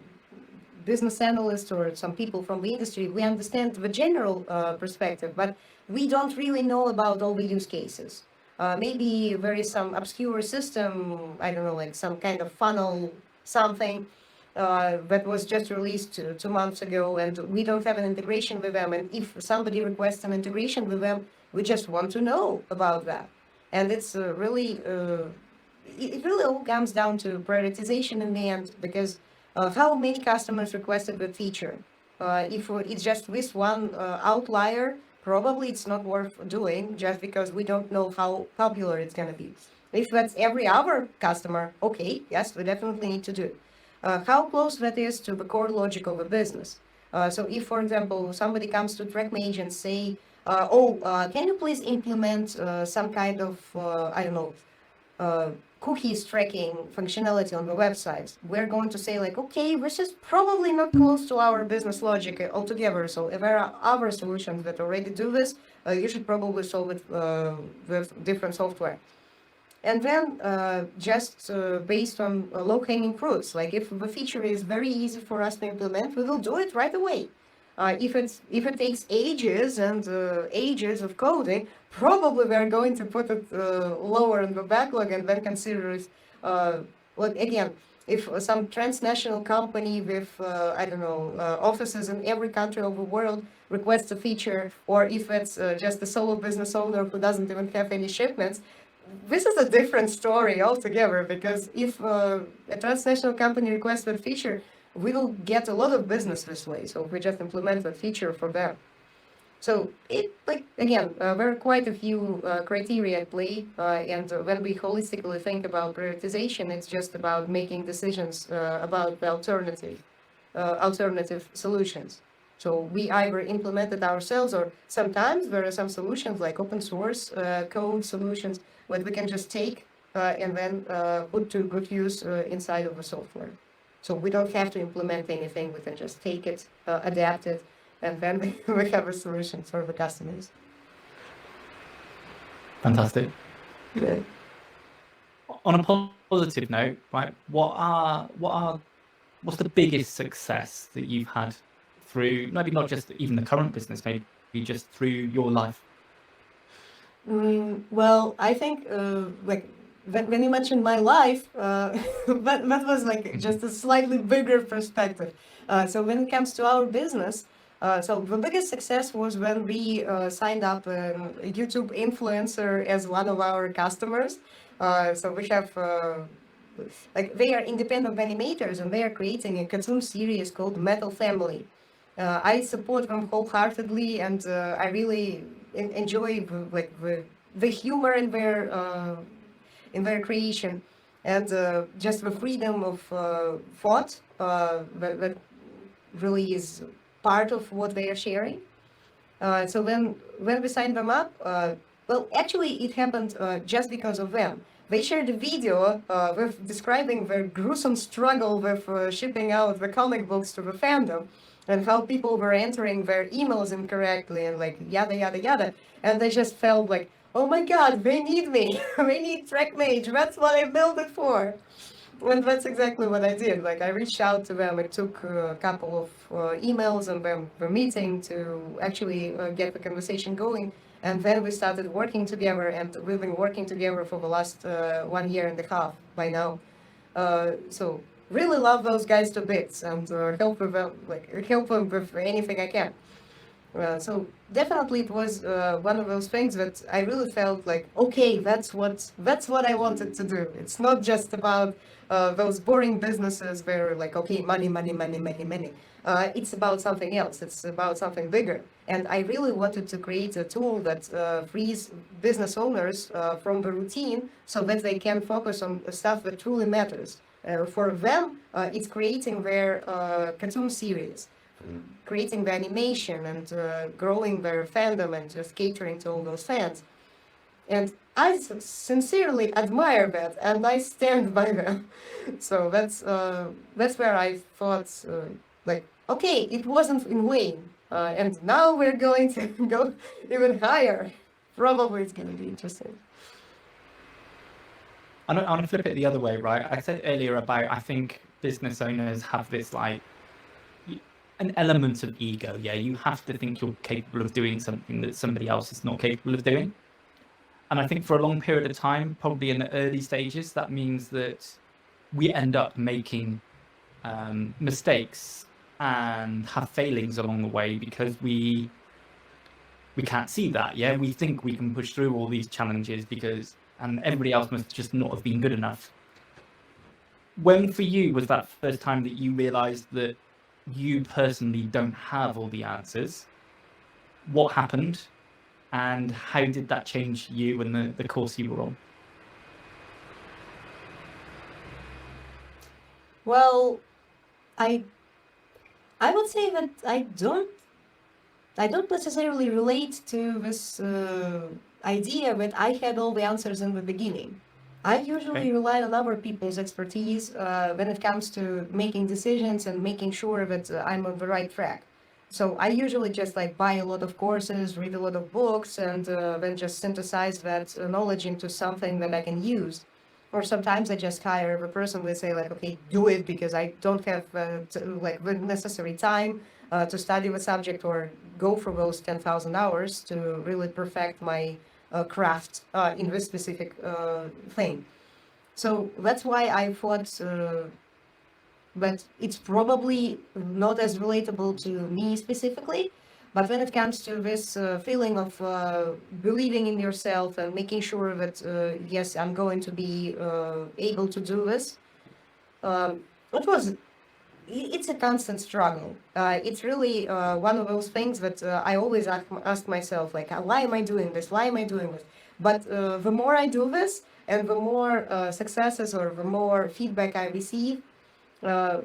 S2: business analysts or some people from the industry, we understand the general perspective, but we don't really know about all the use cases. Maybe there is some obscure system, I don't know, like some kind of funnel, something that was just released 2 months ago, and we don't have an integration with them. And if somebody requests an integration with them, we just want to know about that. And it's really, it really all comes down to prioritization in the end, because how many customers requested the feature? If it's just this one outlier, probably it's not worth doing, just because we don't know how popular it's going to be. If that's every other customer, okay, yes, we definitely need to do it. how close that is to the core logic of a business. So if, for example, somebody comes to TrackMage and say, can you please implement some kind of, I don't know, cookies tracking functionality on the website, we're going to say like, okay, this is probably not close to our business logic altogether. So if there are other solutions that already do this, you should probably solve it with different software. And then just based on low-hanging fruits, like if the feature is very easy for us to implement, we will do it right away. If it takes ages and ages of coding, probably we're going to put it lower in the backlog and then consider it. Like again, if some transnational company with I don't know offices in every country of the world requests a feature, or if it's just a solo business owner who doesn't even have any shipments, this is a different story altogether, because if a transnational company requests that feature, we will get a lot of business this way. So if we just implement that feature for them. So it, like, again, there are quite a few criteria at play. And when we holistically think about prioritization, it's just about making decisions about the alternative solutions. So we either implement it ourselves, or sometimes there are some solutions like open source code solutions that we can just take and then put to good use inside of the software. So we don't have to implement anything, we can just take it, adapt it, and then we have a solution for the customers.
S1: Fantastic.
S2: Yeah.
S1: On a positive note, right, what's the biggest success that you've had through, maybe not just even the current business, maybe just through your life?
S2: Well, I think like when you mentioned my life, that was like just a slightly bigger perspective. So when it comes to our business, so the biggest success was when we signed up a YouTube influencer as one of our customers. So we have like they are independent animators and they are creating a cartoon series called Metal Family. I support them wholeheartedly, and I really enjoy the humor in their creation, and just the freedom of thought that really is part of what they are sharing. So when we signed them up, well, actually it happened just because of them. They shared a video with describing their gruesome struggle with shipping out the comic books to the fandom, and how people were entering their emails incorrectly, and like yada yada yada. And they just felt like, oh my god, they need me. They need TrackMage. That's what I built it for. And that's exactly what I did. Like I reached out to them. It took a couple of emails and then the meeting to actually get the conversation going. And then we started working together, and we've been working together for the last 1 year and a half by now. So really love those guys to bits, and help them with anything I can. So definitely it was one of those things that I really felt like, okay, that's what I wanted to do. It's not just about those boring businesses where like, okay, money, money, money, money, money. It's about something else. It's about something bigger. And I really wanted to create a tool that frees business owners from the routine so that they can focus on stuff that truly matters. For them, it's creating their cartoon series, creating the animation, and growing their fandom, and just catering to all those fans. And I sincerely admire that, and I stand by them. So that's where I thought, like, okay, it wasn't in vain, and now we're going to go even higher. Probably it's going to be interesting.
S1: I want to flip it the other way, right? I said earlier about, I think business owners have this like an element of ego. Yeah, you have to think you're capable of doing something that somebody else is not capable of doing. And I think for a long period of time, probably in the early stages, that means that we end up making mistakes and have failings along the way because we can't see that. Yeah, we think we can push through all these challenges and everybody else must just not have been good enough. When for you was that first time that you realized that you personally don't have all the answers? What happened, and how did that change you and the course you were on?
S2: Well, I I would say that I don't necessarily relate to this idea that I had all the answers in the beginning. I
S1: Okay.
S2: usually rely on other people's expertise when it comes to making decisions and making sure that I'm on the right track. So I usually just like buy a lot of courses, read a lot of books, and then just synthesize that knowledge into something that I can use. Or sometimes I just hire a person. They say like, okay, do it because I don't have like the necessary time to study the subject or go for those 10,000 hours to really perfect my craft in this specific thing. So that's why I thought that it's probably not as relatable to me specifically. But when it comes to this feeling of believing in yourself and making sure that, yes, I'm going to be able to do this, it was it's a constant struggle. It's really one of those things that I always ask myself, like, why am I doing this? Why am I doing this? But the more I do this, and the more successes or the more feedback I receive, uh,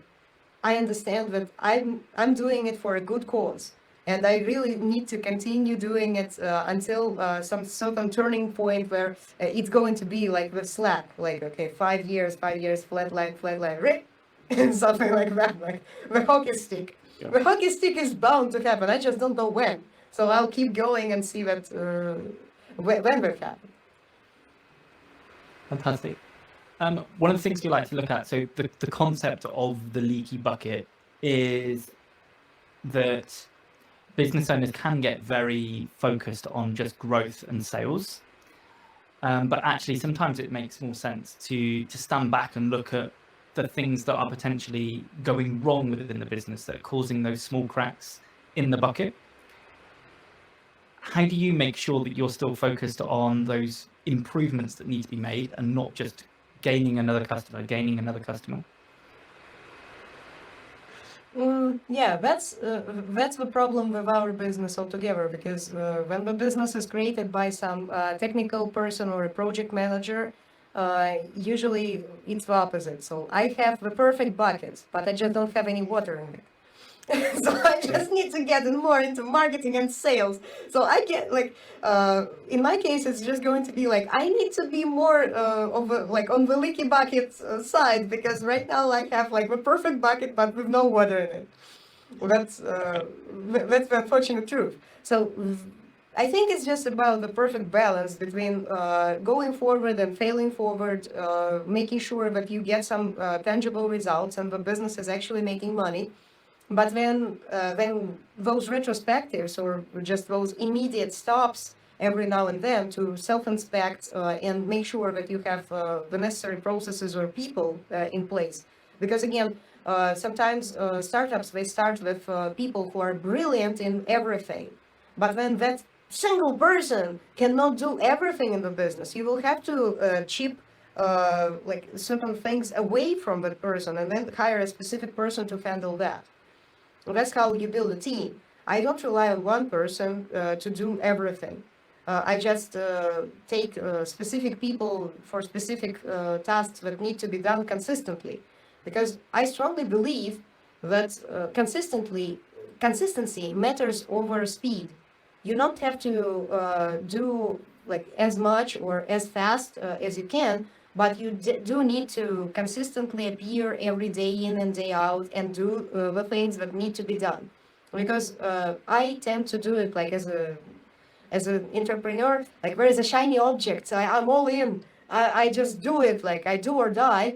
S2: I understand that I'm doing it for a good cause, and I really need to continue doing it until some certain turning point where it's going to be like the slack, like okay, 5 years, flat line, right? And something like that, like the hockey stick.
S1: Yeah.
S2: The hockey stick is bound to happen. I just don't know when. So I'll keep going and see that when that happens.
S1: Fantastic. One of the things we like to look at, so the concept of the leaky bucket is that business owners can get very focused on just growth and sales. But actually, sometimes it makes more sense to stand back and look at the things that are potentially going wrong within the business that are causing those small cracks in the bucket. How do you make sure that you're still focused on those improvements that need to be made and not just gaining another customer, gaining another customer?
S2: Yeah, that's the problem with our business altogether. Because when the business is created by some technical person or a project manager, usually it's the opposite. So I have the perfect bucket, but I just don't have any water in it. So I just need to get more into marketing and sales. So I get like, in my case, it's just going to be like I need to be more of a, like on the leaky bucket side, because right now I have like the perfect bucket but with no water in it. That's the unfortunate truth. So I think it's just about the perfect balance between going forward and failing forward, making sure that you get some tangible results and the business is actually making money. But when those retrospectives or just those immediate stops every now and then to self-inspect and make sure that you have the necessary processes or people in place. Because again, sometimes startups, they start with people who are brilliant in everything. But when that single person cannot do everything in the business, you will have to chip like certain things away from that person and then hire a specific person to handle that. So that's how you build a team. I don't rely on one person to do everything. I just take specific people for specific tasks that need to be done consistently. Because I strongly believe that consistency matters over speed. You don't have to do like as much or as fast as you can, but you do need to consistently appear every day in and day out and do the things that need to be done. Because I tend to do it like as an entrepreneur, like there is a shiny object, so I'm all in. I just do it, like I do or die,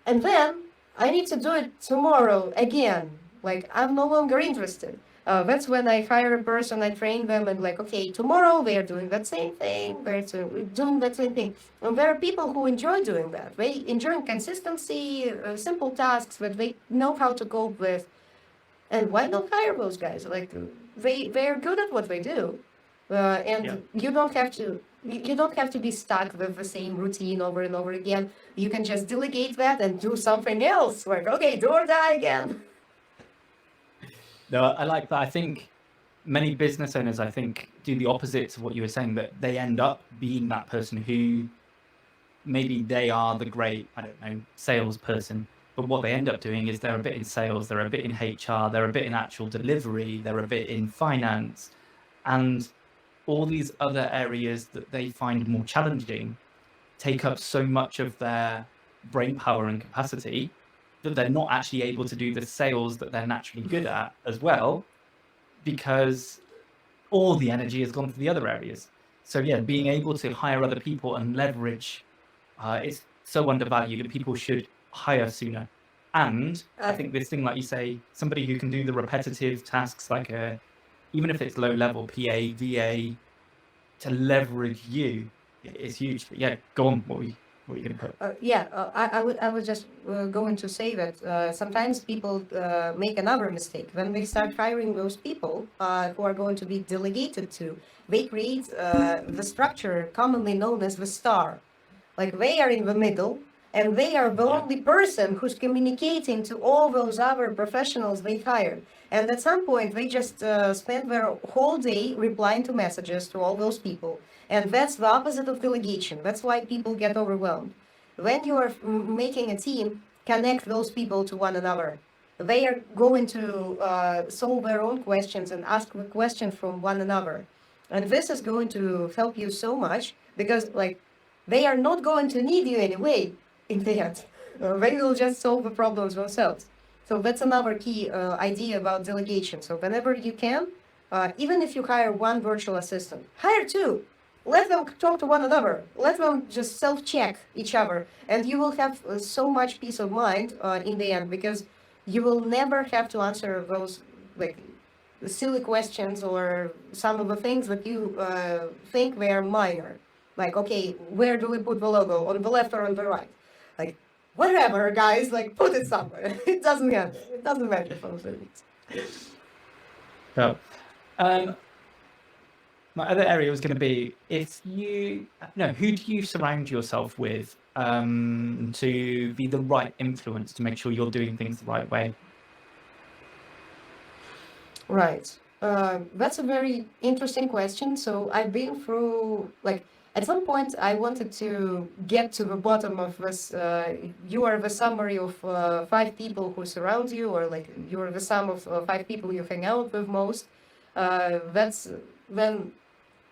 S2: and then I need to do it tomorrow again. Like I'm no longer interested. That's when I hire a person, I train them, and like, okay, tomorrow they are doing that same thing, they're doing that same thing. And there are people who enjoy doing that. They enjoy consistency, simple tasks that they know how to cope with. And why not hire those guys? Like they're good at what they do, and
S1: Yeah.
S2: you don't have to be stuck with the same routine over and over again. You can just delegate that and do something else. Like okay, do or die again.
S1: No, I like that. I think many business owners, I think, do the opposite of what you were saying, that they end up being that person who maybe they are the great, I don't know, salesperson, But what they end up doing is they're a bit in sales, they're a bit in HR, they're a bit in actual delivery, they're a bit in finance, and all these other areas that they find more challenging take up so much of their brain power and capacity that they're not actually able to do the sales that they're naturally good at as well, because all the energy has gone to the other areas. So yeah, being able to hire other people and leverage is so undervalued, and people should hire sooner. And I think this thing, like you say, somebody who can do the repetitive tasks, like even if it's low level PA, VA, to leverage you is huge. But yeah, go on. What were you going to put?
S2: I was just going to say that sometimes people make another mistake. When they start hiring those people who are going to be delegated to, they create the structure commonly known as the star. Like they are in the middle, and they are the only person who's communicating to all those other professionals they hired. And at some point, they just spend their whole day replying to messages to all those people. And that's the opposite of delegation. That's why people get overwhelmed. When you are making a team, connect those people to one another. They are going to solve their own questions and ask the question from one another. And this is going to help you so much because, like, they are not going to need you anyway in the end. They will just solve the problems themselves. So that's another key idea about delegation. So whenever you can, even if you hire one virtual assistant, hire two. Let them talk to one another. Let them just self-check each other. And you will have so much peace of mind in the end, because you will never have to answer those like silly questions or some of the things that you think they are minor. Like, okay, where do we put the logo? On the left or on the right? Like, whatever, guys, like, put it somewhere. It doesn't matter. It doesn't matter for the needs.
S1: So, my other area was going to be, if you, no, who do you surround yourself with to be the right influence to make sure you're doing things the right way?
S2: Right. That's a very interesting question. So I've been through, like, at some point I wanted to get to the bottom of this. You are the summary of 5 people who surround you, or like you are the sum of 5 people you hang out with most. That's when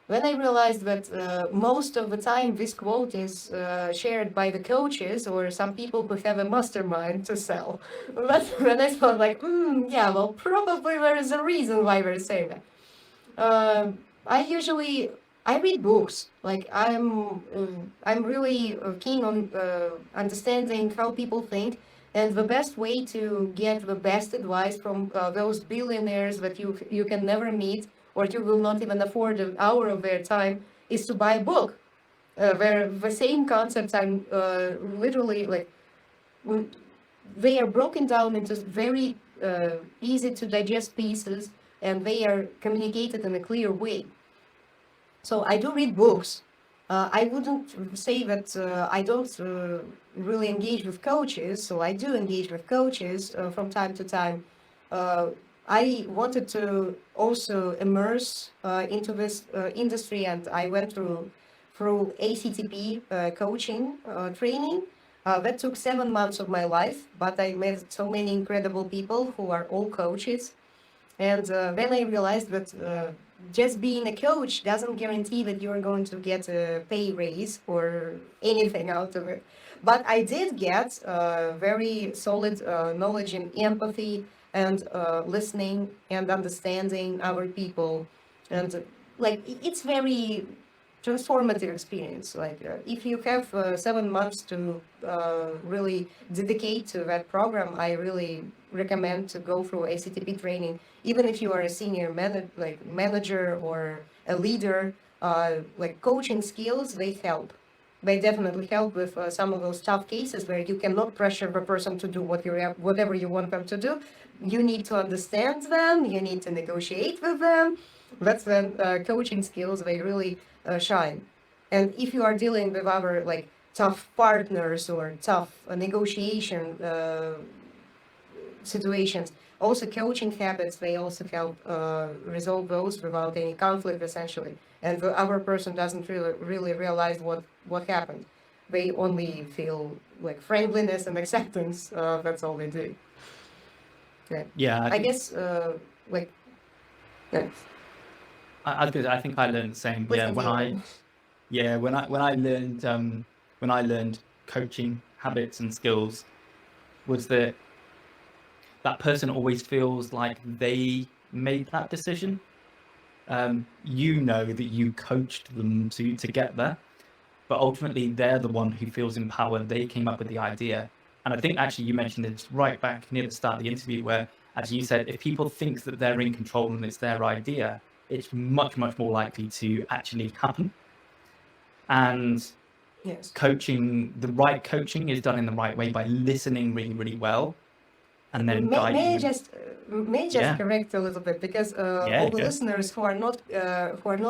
S2: I realized that most of the time this quote is shared by the coaches or some people who have a mastermind to sell. That's when I thought like, yeah, well, probably there is a reason why they're saying that. I read books. Like I'm really keen on understanding how people think, and the best way to get the best advice from those billionaires that you can never meet, or you will not even afford an hour of their time, is to buy a book. Where the same concepts are literally like, they are broken down into very easy to digest pieces, and they are communicated in a clear way. So I do read books. I wouldn't say that I don't really engage with coaches, so I do engage with coaches from time to time. I wanted to also immerse into this industry, and I went through ACTP coaching training. That took 7 months of my life, but I met so many incredible people who are all coaches. And then I realized that just being a coach doesn't guarantee that you're going to get a pay raise or anything out of it. But I did get very solid knowledge in empathy and listening and understanding other people. And like, it's very transformative experience. Like if you have 7 months to really dedicate to that program, I really recommend to go through ACTP training. Even if you are a senior manager or a leader, like coaching skills, they help. They definitely help with some of those tough cases where you cannot pressure the person to do whatever you want them to do. You need to understand them. You need to negotiate with them. That's when coaching skills, they really shine. And if you are dealing with other like tough partners or tough negotiation situations, also coaching habits, they also help resolve those without any conflict, essentially. And the other person doesn't really realize what happened. they only feel like friendliness and acceptance. That's all they do. Yeah.
S1: Yeah,
S2: I guess, like, yeah.
S1: I think I learned the same.
S2: Please
S1: Yeah,
S2: continue.
S1: when I learned coaching habits and skills, was that person always feels like they made that decision. You know that you coached them to get there, but ultimately they're the one who feels empowered. They came up with the idea. And I think actually you mentioned this right back near the start of the interview where, as you said, if people think that they're in control and it's their idea, it's much, much more likely to actually happen. And
S2: Yes.
S1: the right coaching is done in the right way by listening really, really well and then
S2: May I
S1: guiding.
S2: just
S1: Yeah.
S2: correct a little bit, because
S1: Yeah,
S2: all the
S1: yeah.
S2: listeners who are not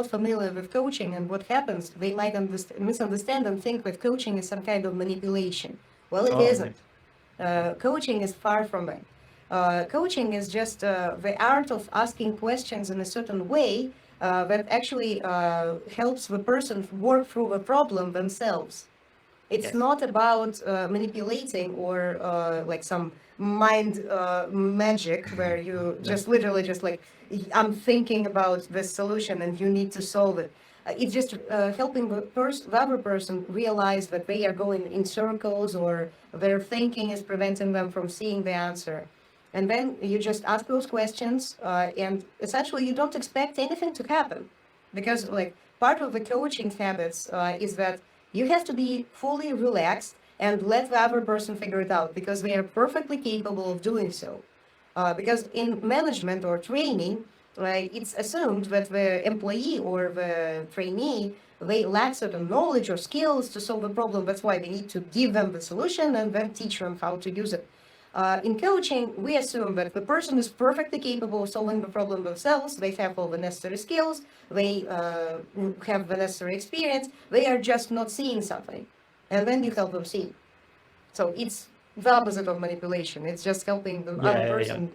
S2: familiar with coaching and what happens, they might misunderstand and think that coaching is some kind of manipulation. Well, it
S1: Oh,
S2: isn't. Coaching is far from it. Coaching is just the art of asking questions in a certain way that actually helps the person work through the problem themselves. It's
S1: yes.
S2: not about manipulating or like some mind magic where you just literally just like, I'm thinking about this solution and you need to solve it. It's just helping the other person realize that they are going in circles or their thinking is preventing them from seeing the answer. And then you just ask those questions and essentially you don't expect anything to happen. Because like part of the coaching habits is that you have to be fully relaxed and let the other person figure it out because they are perfectly capable of doing so. Because in management or training, it's assumed that the employee or the trainee, they lack certain knowledge or skills to solve the problem. That's why they need to give them the solution and then teach them how to use it. In coaching, we assume that the person is perfectly capable of solving the problem themselves. They have all the necessary skills. They have the necessary experience. They are just not seeing something. And then you help them see. So it's the opposite of manipulation. It's just helping the other person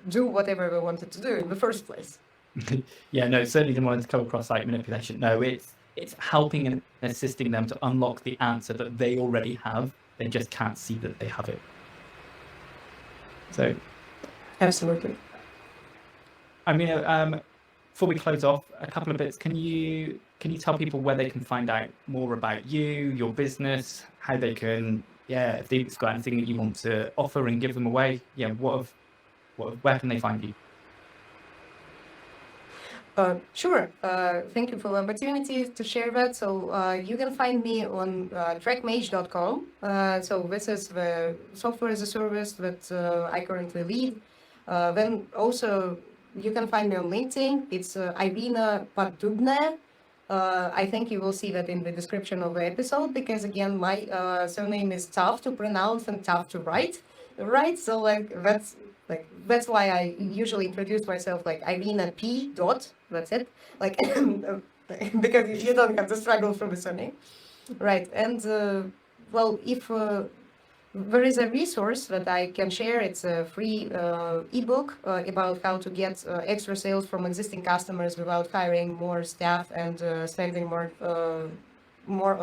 S2: do whatever they wanted to do in the first place.
S1: Yeah, no, certainly didn't want to come across like manipulation. No, it's helping and assisting them to unlock the answer that they already have. They just can't see that they have it. So,
S2: Absolutely.
S1: I mean, before we close off, a couple of bits. Can you tell people where they can find out more about you, your business, how they can, if they've got anything that you want to offer and give them away? Yeah, where can they find you?
S2: Sure. Thank you for the opportunity to share that. So you can find me on TrackMage.com. So this is the software as a service that I currently lead. Then also you can find me on LinkedIn. It's Irina Poddubnaia. I think you will see that in the description of the episode because again, my surname is tough to pronounce and tough to write. Right? So that's why I usually introduce myself like Irina P. Dot. That's it. Like because you don't have to struggle through the surname, right? And well, if there is a resource that I can share, it's a free ebook about how to get extra sales from existing customers without hiring more staff and spending more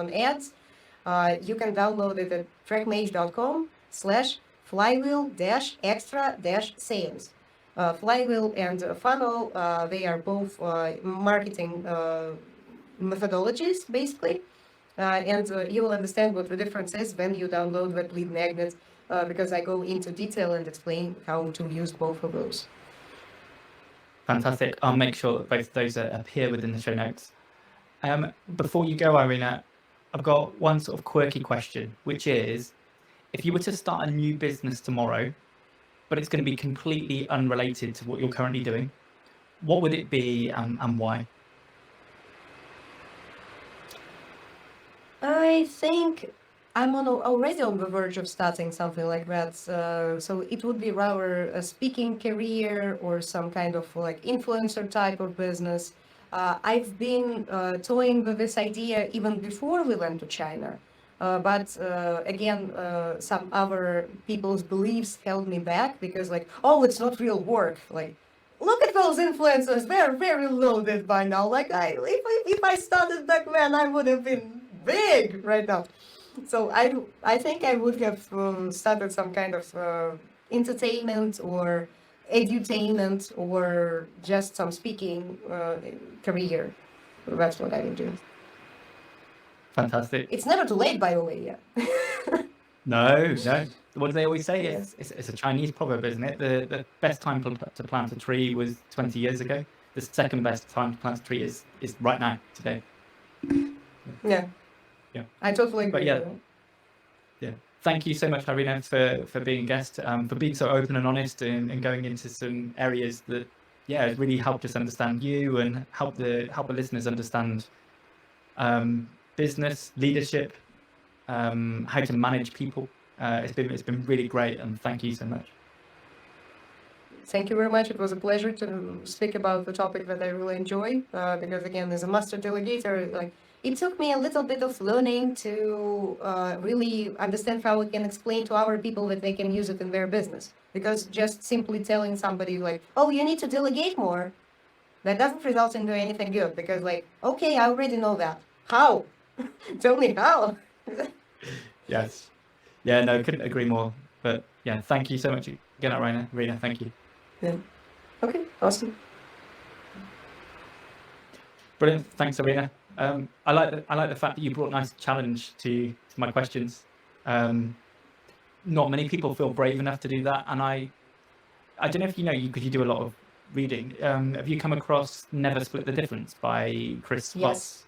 S2: on ads. You can download it at trackmage.com/flywheel-extra-sales. Flywheel and funnel, they are both marketing methodologies, basically. And you will understand what the difference is when you download that lead magnet, because I go into detail and explain how to use both of those.
S1: Fantastic. I'll make sure that both of those appear within the show notes. Before you go, Irina, I've got one sort of quirky question, which is, if you were to start a new business tomorrow, but it's going to be completely unrelated to what you're currently doing, what would it be and why?
S2: I think I'm already on the verge of starting something like that. So it would be rather a speaking career or some kind of like influencer type of business. I've been toying with this idea even before we went to China. But again, some other people's beliefs held me back because like, oh, it's not real work. Like, look at those influencers. They're very loaded by now. Like if I started back then, I would have been big right now. So I think I would have started some kind of entertainment or edutainment or just some speaking career. That's what I would do.
S1: Fantastic.
S2: It's never too late, by the way. Yeah.
S1: No. What do they always say?
S2: Yeah.
S1: It's a Chinese proverb, isn't it? The best time to plant a tree was 20 years ago. The second best time to plant a tree is right now, today.
S2: Yeah.
S1: Yeah.
S2: I totally agree.
S1: But yeah.
S2: with that.
S1: Yeah. Thank you so much, Irina, for being a guest, for being so open and honest and going into some areas that, yeah, has really helped us understand you and help the listeners understand business, leadership, how to manage people. It's been really great, and thank you so much.
S2: Thank you very much. It was a pleasure to speak about the topic that I really enjoy. Because again, as a master delegator, like it took me a little bit of learning to really understand how we can explain to our people that they can use it in their business. Because just simply telling somebody like, "Oh, you need to delegate more," that doesn't result into anything good. Because like, okay, I already know that. How? Tell me how.
S1: Yes. Yeah, no, couldn't agree more. But yeah, thank you so much again, Irina. Thank you.
S2: Yeah. Okay. Awesome.
S1: Brilliant. Thanks, Irina. I like the fact that you brought a nice challenge to my questions. Not many people feel brave enough to do that, and I don't know if you know, because you do a lot of reading. Have you come across Never Split the Difference by Chris
S2: Yes.
S1: Voss?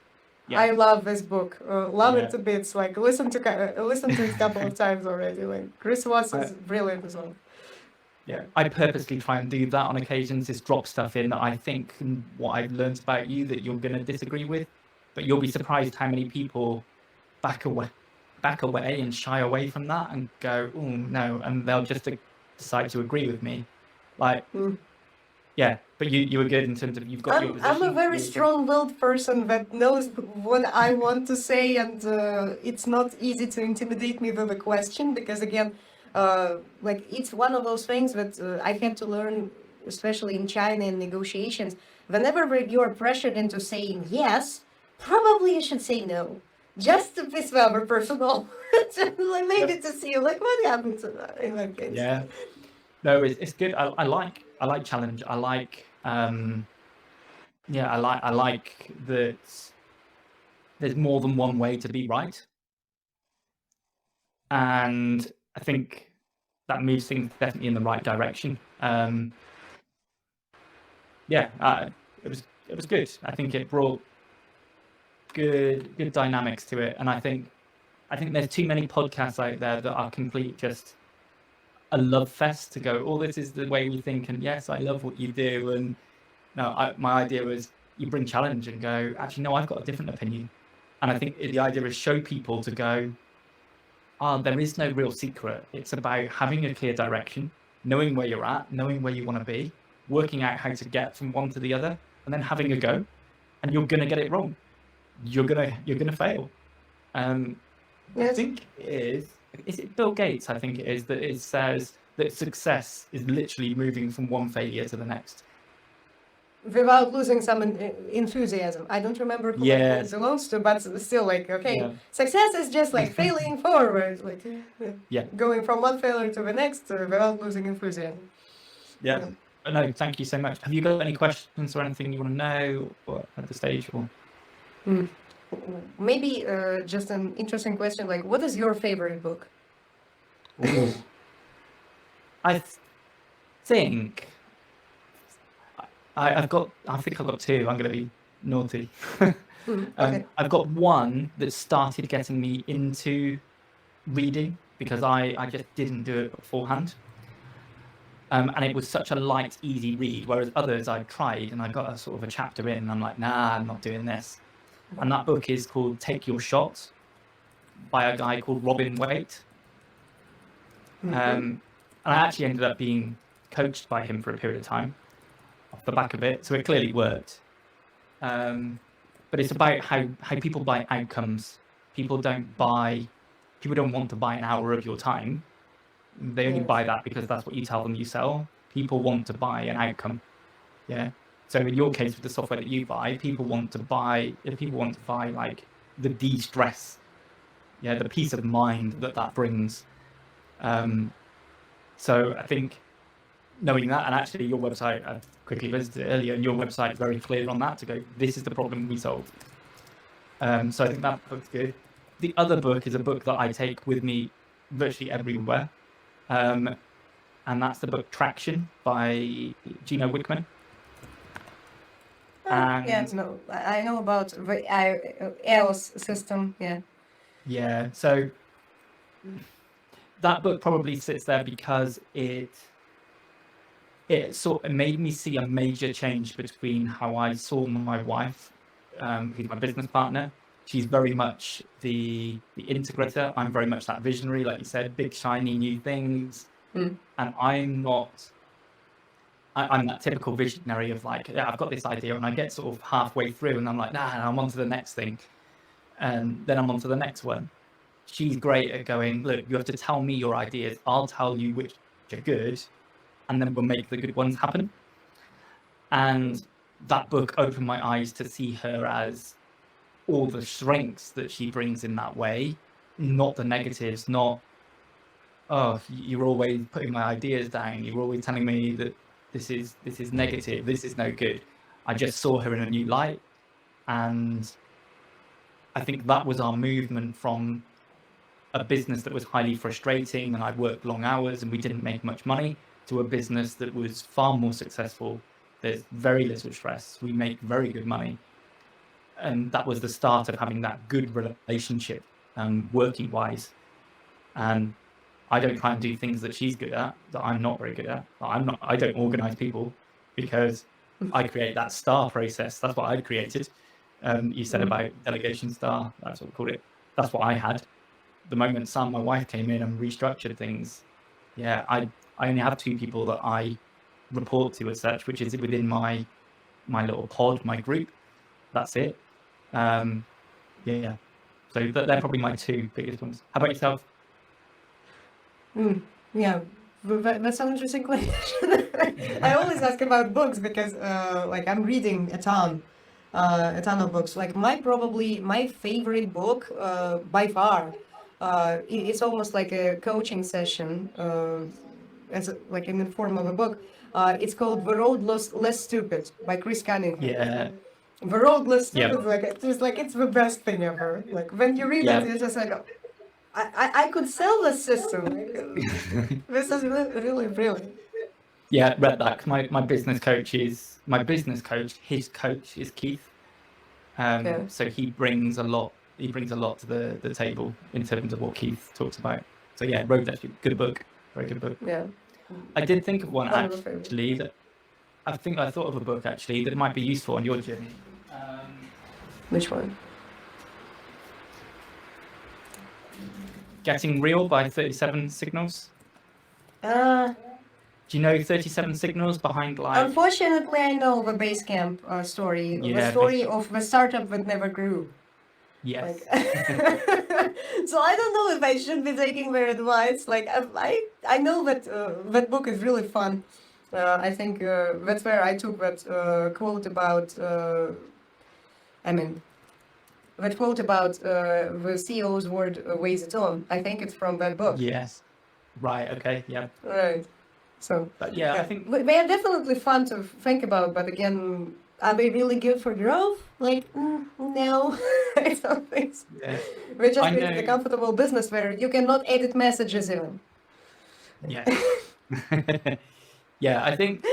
S1: Yeah.
S2: I love this book. Love
S1: Yeah.
S2: it to bits. Like listen to it a couple of times already. Like Chris Voss is brilliant as well.
S1: Yeah, I purposely try and do that on occasions, is drop stuff in that I think what I've learned about you that you're going to disagree with, but you'll be surprised how many people back away and shy away from that and go, oh no, and they'll just decide to agree with me. Like, yeah, but you were good in terms of you've got your position.
S2: I'm a very strong-willed person that knows what I want to say, and it's not easy to intimidate me with a question because again, like it's one of those things that I had to learn, especially in China in negotiations. Whenever you're pressured into saying yes, probably you should say no, just to piss the other person off. Like maybe to see like what happens in that case.
S1: Yeah, no, it's good. I like challenge. I like yeah, I like that there's more than one way to be right, and I think that moves things definitely in the right direction. Yeah, it was good. I think it brought good dynamics to it, and I think there's too many podcasts out there that are complete just a love fest to go, oh, this is the way we think, and yes, I love what you do, and no, my idea was you bring challenge and go, actually, no, I've got a different opinion, and I think the idea is show people to go, there is no real secret. It's about having a clear direction, knowing where you're at, knowing where you want to be, working out how to get from one to the other, and then having a go. And you're gonna get it wrong. You're gonna fail. I think is it Bill Gates? I think it is that it says that success is literally moving from one failure to the next.
S2: Without losing some enthusiasm. I don't remember who it belongs to, but still, like, okay, success is just like failing forward, like going from one failure to the next without losing enthusiasm.
S1: Yeah. No, thank you so much. Have you got any questions or anything you want to know at the stage? Or
S2: maybe just an interesting question, like, what is your favorite book?
S1: I think I've got two. I'm going to be naughty.
S2: Okay.
S1: I've got one that started getting me into reading because I just didn't do it beforehand. And it was such a light, easy read, whereas others I tried and I got a sort of a chapter in and I'm like, nah, I'm not doing this. And that book is called Take Your Shot by a guy called Robin Waite. And I actually ended up being coached by him for a period of time off the back of it, so it clearly worked. But it's about how people buy outcomes. People don't want to buy an hour of your time. They only buy that because that's what you tell them you sell. People want to buy an outcome. Yeah. So in your case with the software that you buy, people want to buy like the de-stress the peace of mind that brings. So I think knowing that, and actually your website, I quickly visited it earlier, and your website is very clear on that to go, this is the problem we solve. So I think that book's good. The other book is a book that I take with me virtually everywhere. And that's the book Traction by Gino Wickman.
S2: Yes, no, I know about the EOS system.
S1: Yeah, so that book probably sits there because it sort of made me see a major change between how I saw my wife, who's my business partner. She's very much the integrator. I'm very much that visionary, like you said, big, shiny, new things. And I'm not, I'm that typical visionary of like, yeah, I've got this idea, and I get sort of halfway through and I'm like, nah, I'm on to the next thing. And then I'm on to the next one. She's great at going, look, you have to tell me your ideas. I'll tell you which are good, and then we'll make the good ones happen. And that book opened my eyes to see her as all the strengths that she brings in that way, not the negatives, not, oh, you're always putting my ideas down, you're always telling me that this is negative, this is no good. I just saw her in a new light, and I think that was our movement from a business that was highly frustrating and I'd worked long hours and we didn't make much money, to a business that was far more successful. There's very little stress. We make very good money. And that was the start of having that good relationship, working wise. And I don't try and do things that she's good at, that I'm not very good at. I don't organize people, because I create that star process. That's what I'd created. You said about delegation star, that's what we called it. That's what I had. The moment Sam, my wife, came in and restructured things, I only have 2 people that I report to as such, which is within my little pod, my group. That's it. So they're probably my 2 biggest ones. How about yourself?
S2: Yeah, that's an interesting question. I always ask about books because, like, I'm reading a ton of books. Like, my favorite book, by far, it's almost like a coaching session, like in the form of a book. It's called The Road Less Stupid by Chris Cunningham.
S1: Yeah.
S2: The Road Less Stupid, it's the best thing ever. Like, when you read it, you're just like, I could sell this system. This is really brilliant.
S1: Yeah, read that. My business coach, his coach is Keith. So he brings a lot to the table in terms of what Keith talks about. So yeah, Road Less Stupid, good book, very good book.
S2: Yeah.
S1: I did think of one actually that I thought of a book actually that might be useful on your journey.
S2: Which one?
S1: Getting Real by 37 Signals. Do you know 37 Signals behind like?
S2: Unfortunately, I know the Basecamp story. The story of the startup that never grew.
S1: Yes.
S2: So I don't know if I should be taking their advice. Like, I know that that book is really fun. I think that's where I took that quote about. That quote about the CEO's word weighs it on. I think it's from that book.
S1: Yes. Right. Okay. Yeah.
S2: Right. So.
S1: But yeah, I think
S2: they are definitely fun to think about. But again, are they really good for growth? Like, no, I don't think so. Yeah. We're just in a comfortable business where you cannot edit messages even.
S1: Yeah. Yeah, I think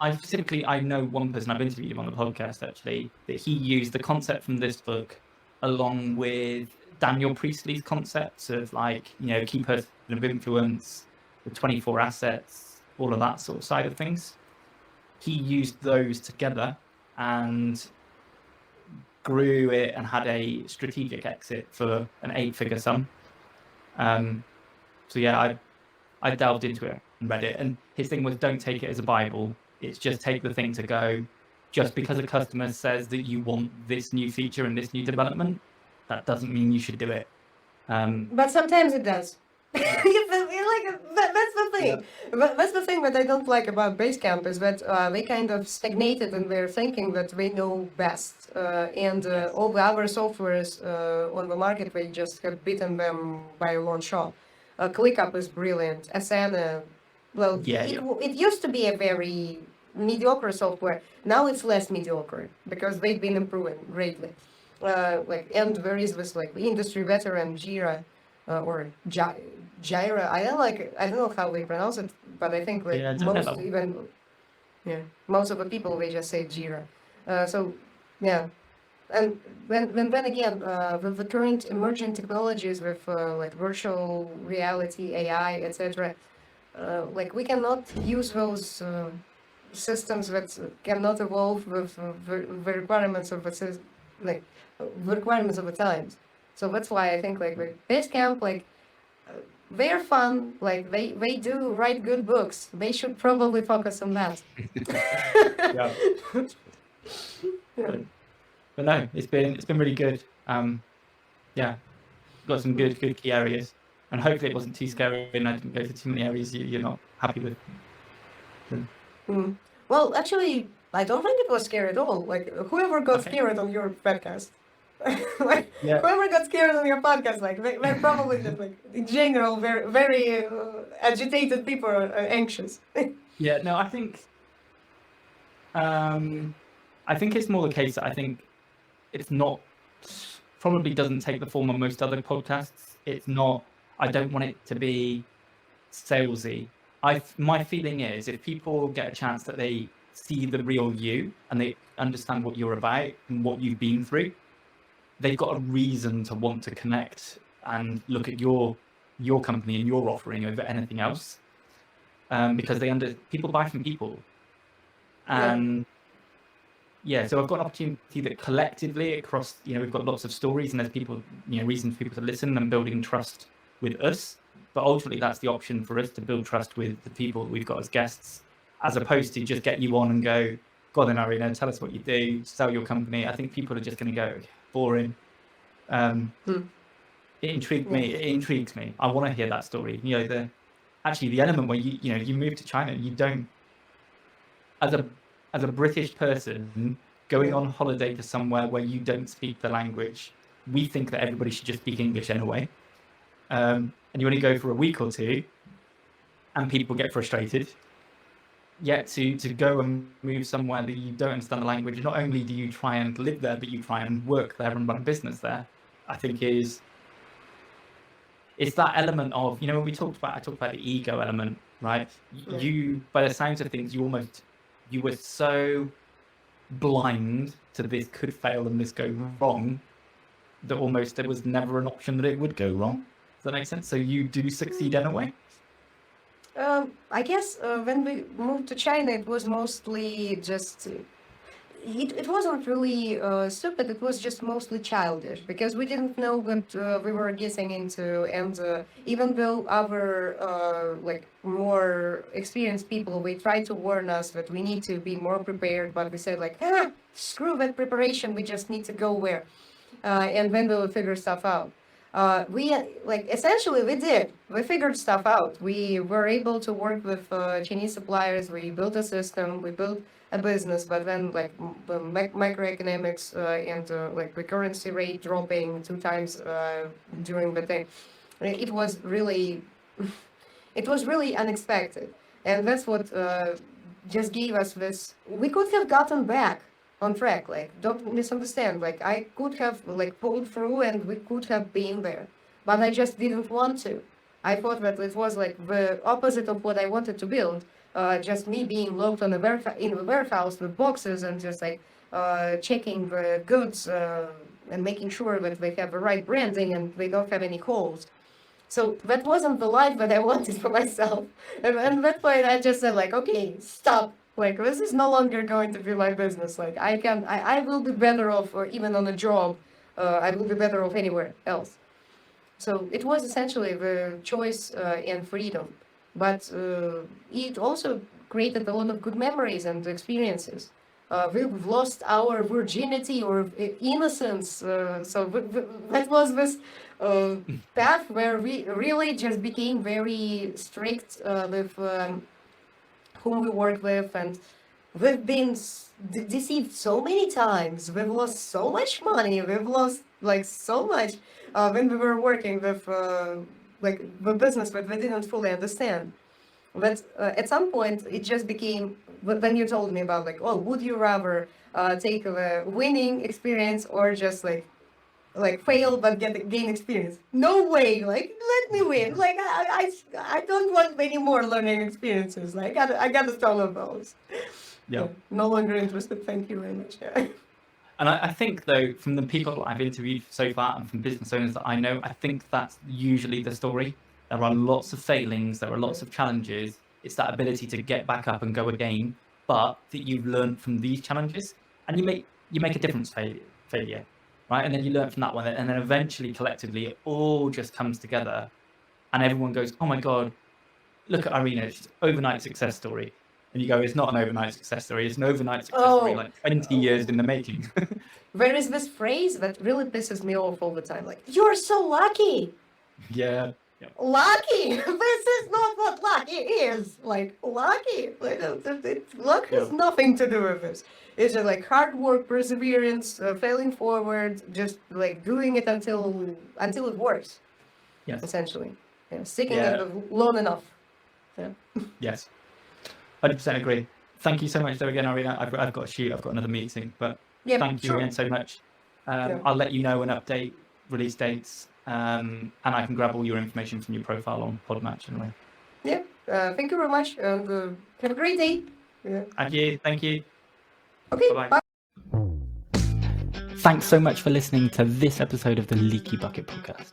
S1: I know one person, I've interviewed him on the podcast actually, that he used the concept from this book along with Daniel Priestley's concepts of like, key person of influence, the 24 assets, all of that sort of side of things. He used those together and grew it and had a strategic exit for an 8-figure sum. So yeah, I delved into it and read it, and his thing was, don't take it as a Bible. It's just take the thing to go. Just because a customer says that you want this new feature and this new development, that doesn't mean you should do it.
S2: But sometimes it does. That's the thing. That's the thing that I don't like about Basecamp is that they kind of stagnated in their thinking that they know best, and all the other softwares on the market they just have beaten them by a long shot. ClickUp is brilliant. Asana, well,
S1: Yeah,
S2: it used to be a very mediocre software. Now it's less mediocre because they've been improving greatly. And there is this like industry veteran Jira, Jira. I don't know how they pronounce it, but I think like
S1: yeah, I don't know
S2: most
S1: that one.
S2: even yeah most of the people they just say Jira. So yeah, and then again, with the current emerging technologies with like virtual reality, AI, etc. Like we cannot use those systems that cannot evolve with the requirements of like the requirements of the times. So that's why I think like with Basecamp, like they're fun, like they do write good books. They should probably focus on that.
S1: Yeah. But no, it's been really good. Yeah, got some good key areas, and hopefully it wasn't too scary and I didn't go to too many areas you're not happy with.
S2: Mm. Well, actually, I don't think it was scary at all. Like whoever got
S1: Okay.
S2: scared on your podcast, like
S1: Yeah.
S2: whoever got scared on your podcast, like they're probably just like in general very agitated people or anxious.
S1: Yeah, no, I think it's more the case that I think it's not, probably doesn't take the form of most other podcasts. It's not, I don't want it to be salesy. My feeling is if people get a chance that they see the real you and they understand what you're about and what you've been through, they've got a reason to want to connect and look at your company and your offering over anything else. Because people buy from people. And yeah, so I've got an opportunity that collectively across, we've got lots of stories and there's people, reasons for people to listen and building trust with us. But ultimately, that's the option for us to build trust with the people we've got as guests, as opposed to just get you on and go, go on then, Irina, tell us what you do, sell your company. I think people are just going to go, boring. It intrigued me. It intrigues me. I want to hear that story. The element where you move to China, you don't, as a British person going on holiday to somewhere where you don't speak the language, we think that everybody should just speak English anyway. And you only go for a week or two and people get frustrated. Yet to go and move somewhere that you don't understand the language, not only do you try and live there, but you try and work there and run a business there, I think it's that element of, when I talked about the ego element, right? You, by the sounds of things, you were so blind to this could fail and this go wrong that almost there was never an option that it would go wrong. Does that make sense? So you do succeed anyway?
S2: I guess when we moved to China, it was mostly just. It wasn't really stupid. It was just mostly childish because we didn't know what we were getting into, and even though our like more experienced people, they tried to warn us that we need to be more prepared, but we said like, screw that preparation. We just need to go there, and then we'll figure stuff out. We essentially we did. We figured stuff out. We were able to work with Chinese suppliers. We built a system. We built a business, but then like the microeconomics and like the currency rate dropping 2 times during the thing, it was really unexpected, and that's what just gave us this. We could have gotten back on track. Like, don't misunderstand. Like, I could have like pulled through, and we could have been there, but I just didn't want to. I thought that it was like the opposite of what I wanted to build. Just me being locked on in the warehouse with boxes and just like checking the goods and making sure that they have the right branding and they don't have any holes. So that wasn't the life that I wanted for myself. And at that point, I just said like, okay, stop. Like, this is no longer going to be my business. Like, I will be better off, or even on a job, I will be better off anywhere else. So it was essentially the choice and freedom. But it also created a lot of good memories and experiences. We've lost our virginity or innocence. So that was this path where we really just became very strict with whom we work with, and we've been deceived so many times. We've lost so much money. We've lost like so much when we were working with like the business that we didn't fully understand. But at some point, it just became, when you told me about like, oh, would you rather take a winning experience or just like fail but gain experience? No way! Like, let me win. Like, I don't want any more learning experiences. Like, I got a ton of those.
S1: Yeah.
S2: No longer interested. Thank you very much.
S1: And I think, though, from the people I've interviewed so far and from business owners that I know, I think that's usually the story. There are lots of failings, there are lots of challenges. It's that ability to get back up and go again, but that you've learned from these challenges, and you make a difference failure, right? And then you learn from that one, and then eventually, collectively, it all just comes together, and everyone goes, "Oh my God, look at Irina, she's an overnight success story." And you go, it's not an overnight success story. It's an overnight success story, like 20 years in the making.
S2: There is this phrase that really pisses me off all the time. Like, you're so lucky.
S1: Yeah.
S2: Lucky? This is not what lucky is. Like, lucky? Like, luck has nothing to do with this. It's just like hard work, perseverance, failing forward, just like doing it until it works.
S1: Yes.
S2: Essentially. Yeah, sticking it long enough. Yeah.
S1: Yes. 100% agree. Thank you so much, though, again, Irina. I've got to shoot. I've got another meeting, but thank you again so much. I'll let you know an update, release dates, and I can grab all your information from your profile on Podmatch anyway.
S2: Yeah. Thank you very much, and have a great day. Yeah.
S1: And you. Thank you.
S2: Okay.
S1: Bye-bye. Thanks so much for listening to this episode of the Leaky Bucket podcast.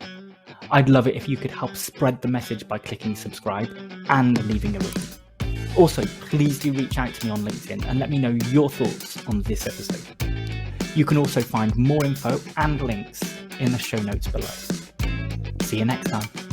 S1: I'd love it if you could help spread the message by clicking subscribe and leaving a review. Also, please do reach out to me on LinkedIn and let me know your thoughts on this episode. You can also find more info and links in the show notes below. See you next time.